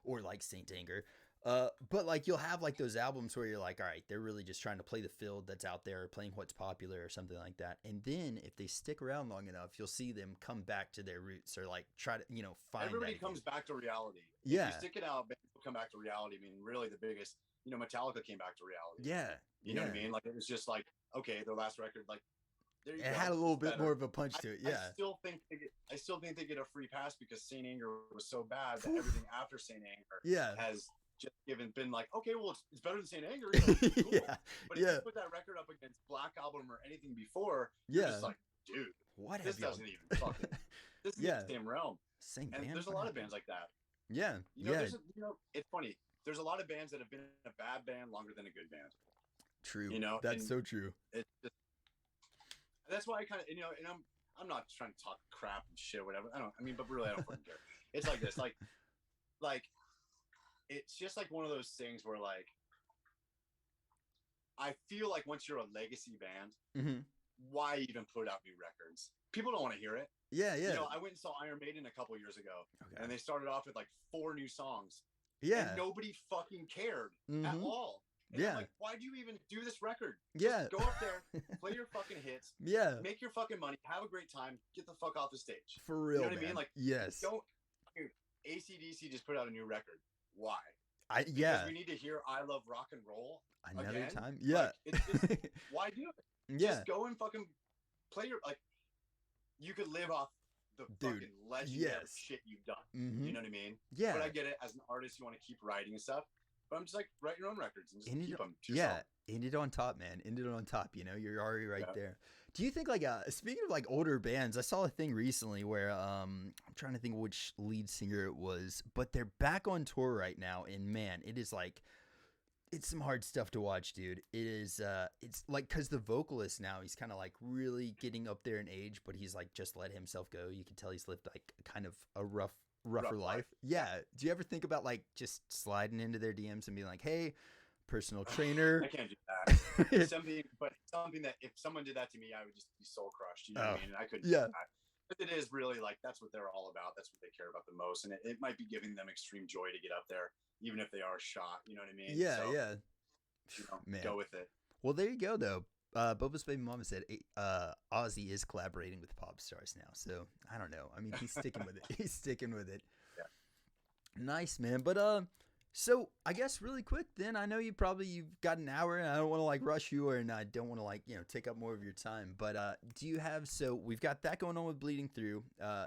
A: Or like Saint Anger. But like you'll have like those albums where you're like, all right, they're really just trying to play the field that's out there, or playing what's popular or something like that. And then if they stick around long enough, you'll see them come back to their roots, or like try to, find
B: everybody comes back to reality.
A: Yeah.
B: If you stick it out, bands will come back to reality. I mean, really the biggest, Metallica came back to reality.
A: Yeah.
B: You know what I mean? Like, it was just like, okay, their last record, like, there you go.
A: It had a little bit more of a punch to it. Yeah.
B: I still think they get a free pass because Saint Anger was so bad that everything after Saint Anger has just been like, okay, well, it's better than Saint Anger. Cool. But if you put that record up against Black Album or anything before, you're just like, dude, this doesn't even fucking, this is the same realm.
A: Same
B: and
A: band.
B: There's a lot of bands like that.
A: Yeah.
B: It's funny. There's a lot of bands that have been a bad band longer than a good band.
A: True. That's so true.
B: It's just, that's why I kind of, and I'm not trying to talk crap and shit or whatever. But really, I don't fucking care. It's like this, like, it's just like one of those things where, like, I feel like once you're a legacy band, why even put out new records? People don't want to hear it.
A: Yeah.
B: I went and saw Iron Maiden a couple years ago, and they started off with like 4 new songs.
A: Yeah.
B: And nobody fucking cared at all. And I'm like, why do you even do this record?
A: Just
B: go up there, play your fucking hits.
A: Yeah.
B: Make your fucking money. Have a great time. Get the fuck off the stage.
A: For real,
B: you know what I mean? Like,
A: yes.
B: Dude, AC/DC just put out a new record. Why?
A: Because
B: we need to hear "I Love Rock and Roll"
A: another
B: again.
A: time. Yeah.
B: Like, it's just, why do it?
A: Yeah.
B: Just go and fucking play your, like. You could live off the fucking legendary shit you've done. You know what I mean?
A: Yeah.
B: But I get it. As an artist, you want to keep writing and stuff. But I'm just like, write your own records and just keep them.
A: End it on top, man. End it on top. You're already right there. Do you think, like, speaking of like older bands, I saw a thing recently where I'm trying to think which lead singer it was, but they're back on tour right now, and man, it is like, it's some hard stuff to watch, dude. It is, it's like, because the vocalist now, he's kind of like really getting up there in age, but he's like just let himself go. You can tell he's lived like kind of a rougher life. Yeah. Do you ever think about like just sliding into their DMs and being like, hey, personal trainer?
B: I can't do that. something that if someone did that to me, I would just be soul crushed. You know what I mean? And I couldn't do that. But it is really like, that's what they're all about. That's what they care about the most. And it might be giving them extreme joy to get up there, even if they are shot. You know what I mean?
A: Man.
B: Go with it.
A: Well, there you go, though. Boba's baby mama said Ozzy is collaborating with pop stars now. So I don't know. I mean, he's sticking with it. Yeah. Nice, man. But so I guess really quick then, I know you've got an hour, and I don't want to like rush you, and I don't want to like, take up more of your time. But do you have, so we've got that going on with Bleeding Through,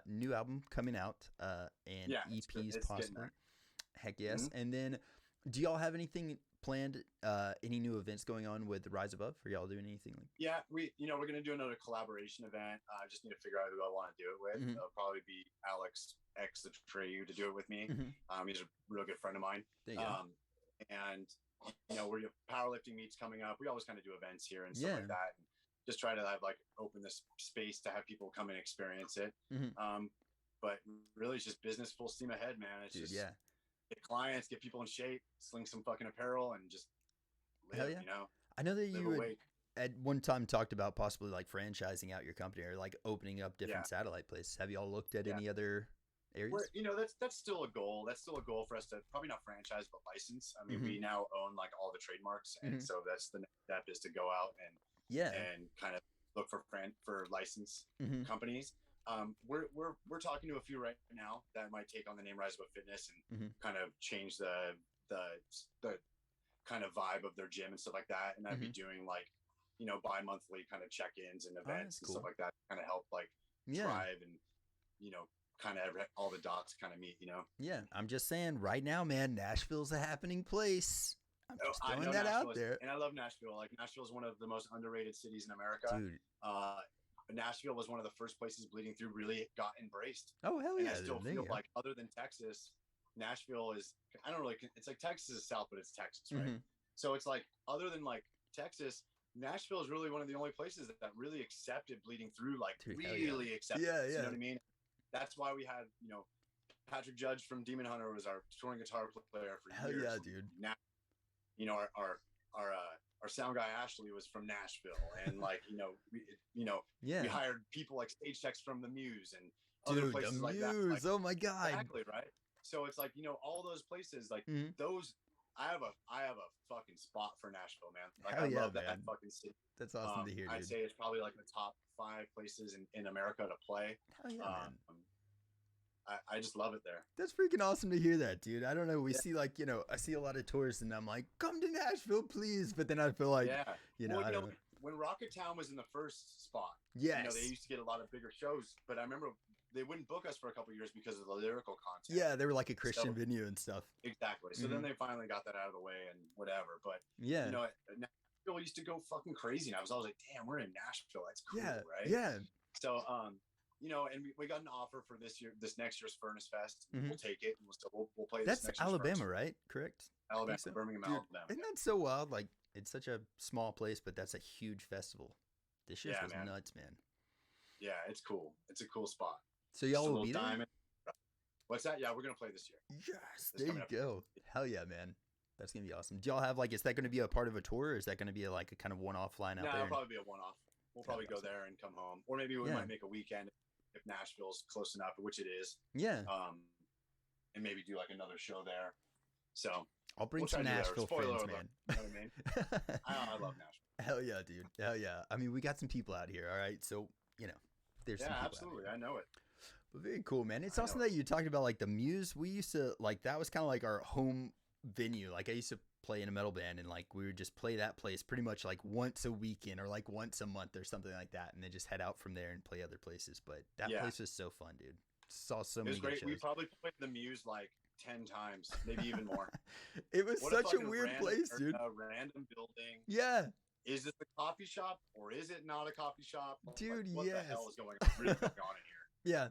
A: new album coming out, and EPs possibly. Heck yes. Mm-hmm. And then do y'all have anything planned, any new events going on with Rise Above? Are y'all doing anything like?
B: Yeah, we're going to do another collaboration event. I just need to figure out who I want to do it with. It'll probably be Alex X the Treyu to do it with me. He's a real good friend of mine.
A: There you go.
B: And we're powerlifting meets coming up. We always kind of do events here and stuff like that, and just try to have like open this space to have people come and experience it. But really, it's just business full steam ahead, man. It's just get clients, get people in shape, sling some fucking apparel, and just live.
A: I know that you at one time talked about possibly like franchising out your company or like opening up different satellite places. Have you all looked at any other areas?
B: That's still a goal. That's still a goal for us to probably not franchise, but license. I mean, we now own like all the trademarks, and so that's the next step, is to go out and kind of look for license companies. We're talking to a few right now that might take on the name Rise Above Fitness and kind of change the kind of vibe of their gym and stuff like that. And I'd be doing like, you know, bi-monthly kind of check-ins and events and stuff like that, kind of help like drive and, you know, kind of all the dots kind of meet, you know?
A: Yeah. I'm just saying right now, man, Nashville's a happening place. I'm just throwing that out there.
B: And I love Nashville. Like, Nashville is one of the most underrated cities in America.
A: Dude.
B: Nashville was one of the first places Bleeding Through really got embraced.
A: Oh, hell yeah.
B: And I still feel like, other than Texas, Nashville is, I don't really, it's like Texas is South, but it's Texas, right? So it's like, other than like Texas, Nashville is really one of the only places that really accepted Bleeding Through, like really accepted. You know what I mean? That's why we had, you know, Patrick Judge from Demon Hunter was our touring guitar player for years.
A: Hell yeah, dude.
B: Now, you know, our sound guy Ashley was from Nashville, and like, you know, we hired people like stage techs from the Muse and other places like that. Like,
A: oh my god,
B: exactly, right? So it's like, you know, all those places, like those. I have a fucking spot for Nashville, man. Like, I love that fucking city.
A: That's awesome to hear.
B: I'd say it's probably like the top 5 places in America to play.
A: Hell yeah, man.
B: I just love it there.
A: That's freaking awesome to hear that, dude. I don't know. We see like, you know, I see a lot of tourists and I'm like, come to Nashville, please. But then I feel like, you know,
B: when Rocket Town was in the first spot,
A: you know,
B: they used to get a lot of bigger shows. But I remember they wouldn't book us for a couple of years because of the lyrical content.
A: Yeah, they were like a Christian venue and stuff.
B: Exactly. So then they finally got that out of the way and whatever. But, you know, Nashville used to go fucking crazy. And I was always like, damn, we're in Nashville. That's cool, right?
A: Yeah.
B: So, you know, and we got an offer for this next year's Furnace Fest. We'll take it. And we'll play this next year's
A: Alabama,
B: Furnace.
A: right? Correct?
B: Alabama,
A: so.
B: Birmingham,
A: Dude,
B: Alabama.
A: Isn't that so wild? Like, it's such a small place, but that's a huge festival. This shit was nuts, man.
B: Yeah, it's cool. It's a cool spot.
A: So y'all will be there?
B: Diamond. What's that? Yeah, we're going to play this year.
A: Yes, there you go. Hell yeah, man. That's going to be awesome. Do y'all have, like, is that going to be a part of a tour, or is that going to be like a kind of one-off line out there?
B: No, it'll probably be a one-off. We'll probably go there and come home. Or maybe we might make a weekend if Nashville's close enough, which it is.
A: Yeah.
B: And maybe do like another show there. So
A: I'll bring some Nashville friends, man.
B: You know what I mean? I love Nashville.
A: Hell yeah, dude. Hell yeah. I mean, we got some people out here, all right? So, you know, there's some people
B: absolutely. I know it.
A: But very cool, man. It's awesome that you talked about like the Muse. We used to like, that was kind of like our home venue. Like I used to play in a metal band and like we would just play that place pretty much like once a weekend or like once a month or something like that, and then just head out from there and play other places. But that place was so fun, dude. Saw so many good shows.
B: We probably played the Muse like 10 times, maybe even more.
A: It was such a weird place, dude.
B: A random building.
A: Yeah.
B: Is it the coffee shop or is it not a coffee shop?
A: Dude,
B: what
A: yes.
B: the hell is going on in here?
A: Yeah,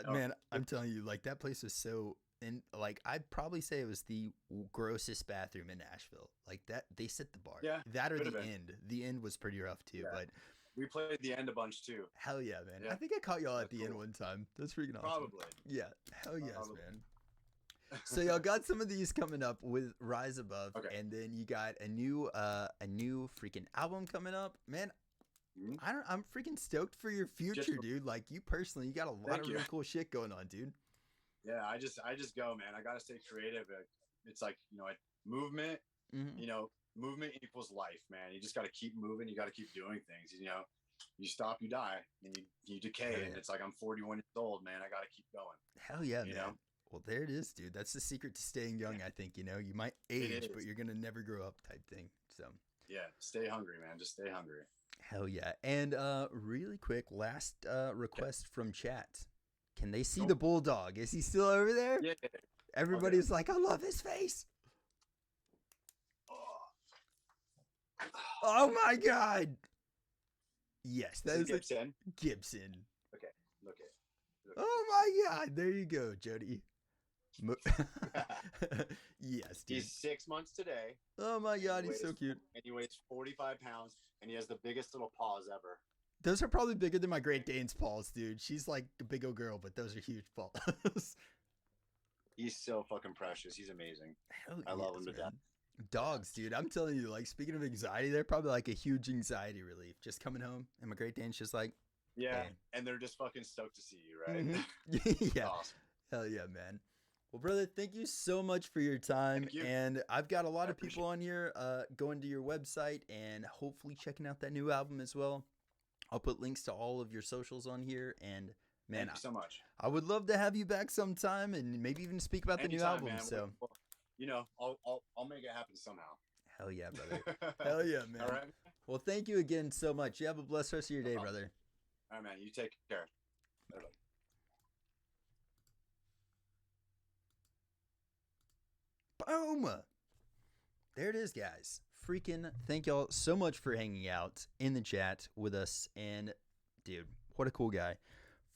A: man, I'm telling you, like that place was so, and like I'd probably say it was the grossest bathroom in Nashville. Like that, they set the bar.
B: Yeah,
A: that or the end. The end was pretty rough too, but
B: we played the end a bunch too.
A: Hell yeah, man! Yeah. I think I caught y'all at the end one time. That's freaking awesome.
B: Probably.
A: Yeah. Hell yes, man. So y'all got some of these coming up with Rise Above, and then you got a new freaking album coming up, man. I'm freaking stoked for your future, dude. Like you personally, you got a lot of really cool shit going on, dude.
B: Yeah, I just go, man. I gotta stay creative. It's like, you know, movement. You know, movement equals life, man. You just gotta keep moving. You gotta keep doing things. You know, you stop, you die, and you decay. And it's like I'm 41 years old, man. I gotta keep going.
A: Hell yeah,
B: you
A: man.
B: know?
A: Well, there it is, dude. That's the secret to staying young, I think. You know, you might age, but you're gonna never grow up, type thing. So
B: yeah, stay hungry, man. Just stay hungry.
A: Hell yeah. And really quick, last request from chat. Can they see the bulldog? Is he still over there?
B: Yeah.
A: Everybody's like, I love his face. Oh my god. Yes, that is
B: Gibson.
A: Gibson.
B: Okay, look it.
A: Oh my god. There you go, Jody. Yes, dude.
B: He's 6 months today.
A: Oh my god, he's so cute.
B: And he weighs 45 pounds, and he has the biggest little paws ever.
A: Those are probably bigger than my Great Dane's paws, dude. She's like a big old girl, but those are huge paws.
B: He's so fucking precious. He's amazing. I love him to death.
A: Dogs, dude. I'm telling you, like, speaking of anxiety, they're probably like a huge anxiety relief. Just coming home, and my Great Dane's just like,
B: yeah, and they're just fucking stoked to see you, right?
A: Yeah.
B: Awesome.
A: Hell yeah, man. Well, brother, thank you so much for your time. And I've got a lot of people on here going to your website and hopefully checking out that new album as well. I'll put links to all of your socials on here. And man,
B: thank you so much.
A: I would love to have you back sometime and maybe even speak about the new album.
B: Man.
A: So,
B: you know, I'll make it happen somehow.
A: Hell yeah, brother. Hell yeah, man.
B: All right.
A: Well, thank you again so much. You have a blessed rest of your day, brother.
B: All right, man. You take care.
A: Boom. There it is, guys. Freaking thank y'all so much for hanging out in the chat with us. And, dude, what a cool guy.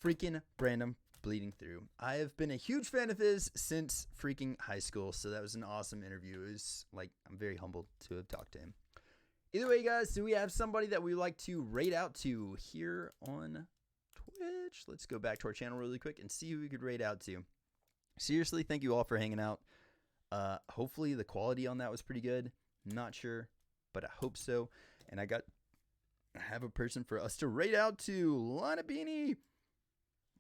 A: Freaking Brandan Bleeding Through. I have been a huge fan of his since freaking high school. So that was an awesome interview. It was like, I'm very humbled to have talked to him. Either way, guys, do we have somebody that we would like to rate out to here on Twitch? Let's go back to our channel really quick and see who we could rate out to. Seriously, thank you all for hanging out. Hopefully the quality on that was pretty good. Not sure, but I hope so. And I have a person for us to rate out to. Lana Beanie.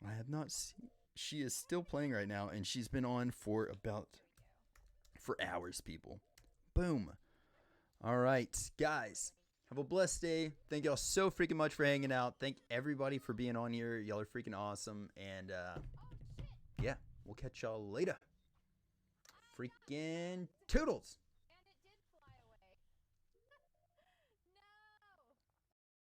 A: I have not seen. She is still playing right now, and she's been on for hours, people. Boom. All right, guys. Have a blessed day. Thank y'all so freaking much for hanging out. Thank everybody for being on here. Y'all are freaking awesome. And, yeah, we'll catch y'all later. Freaking toodles.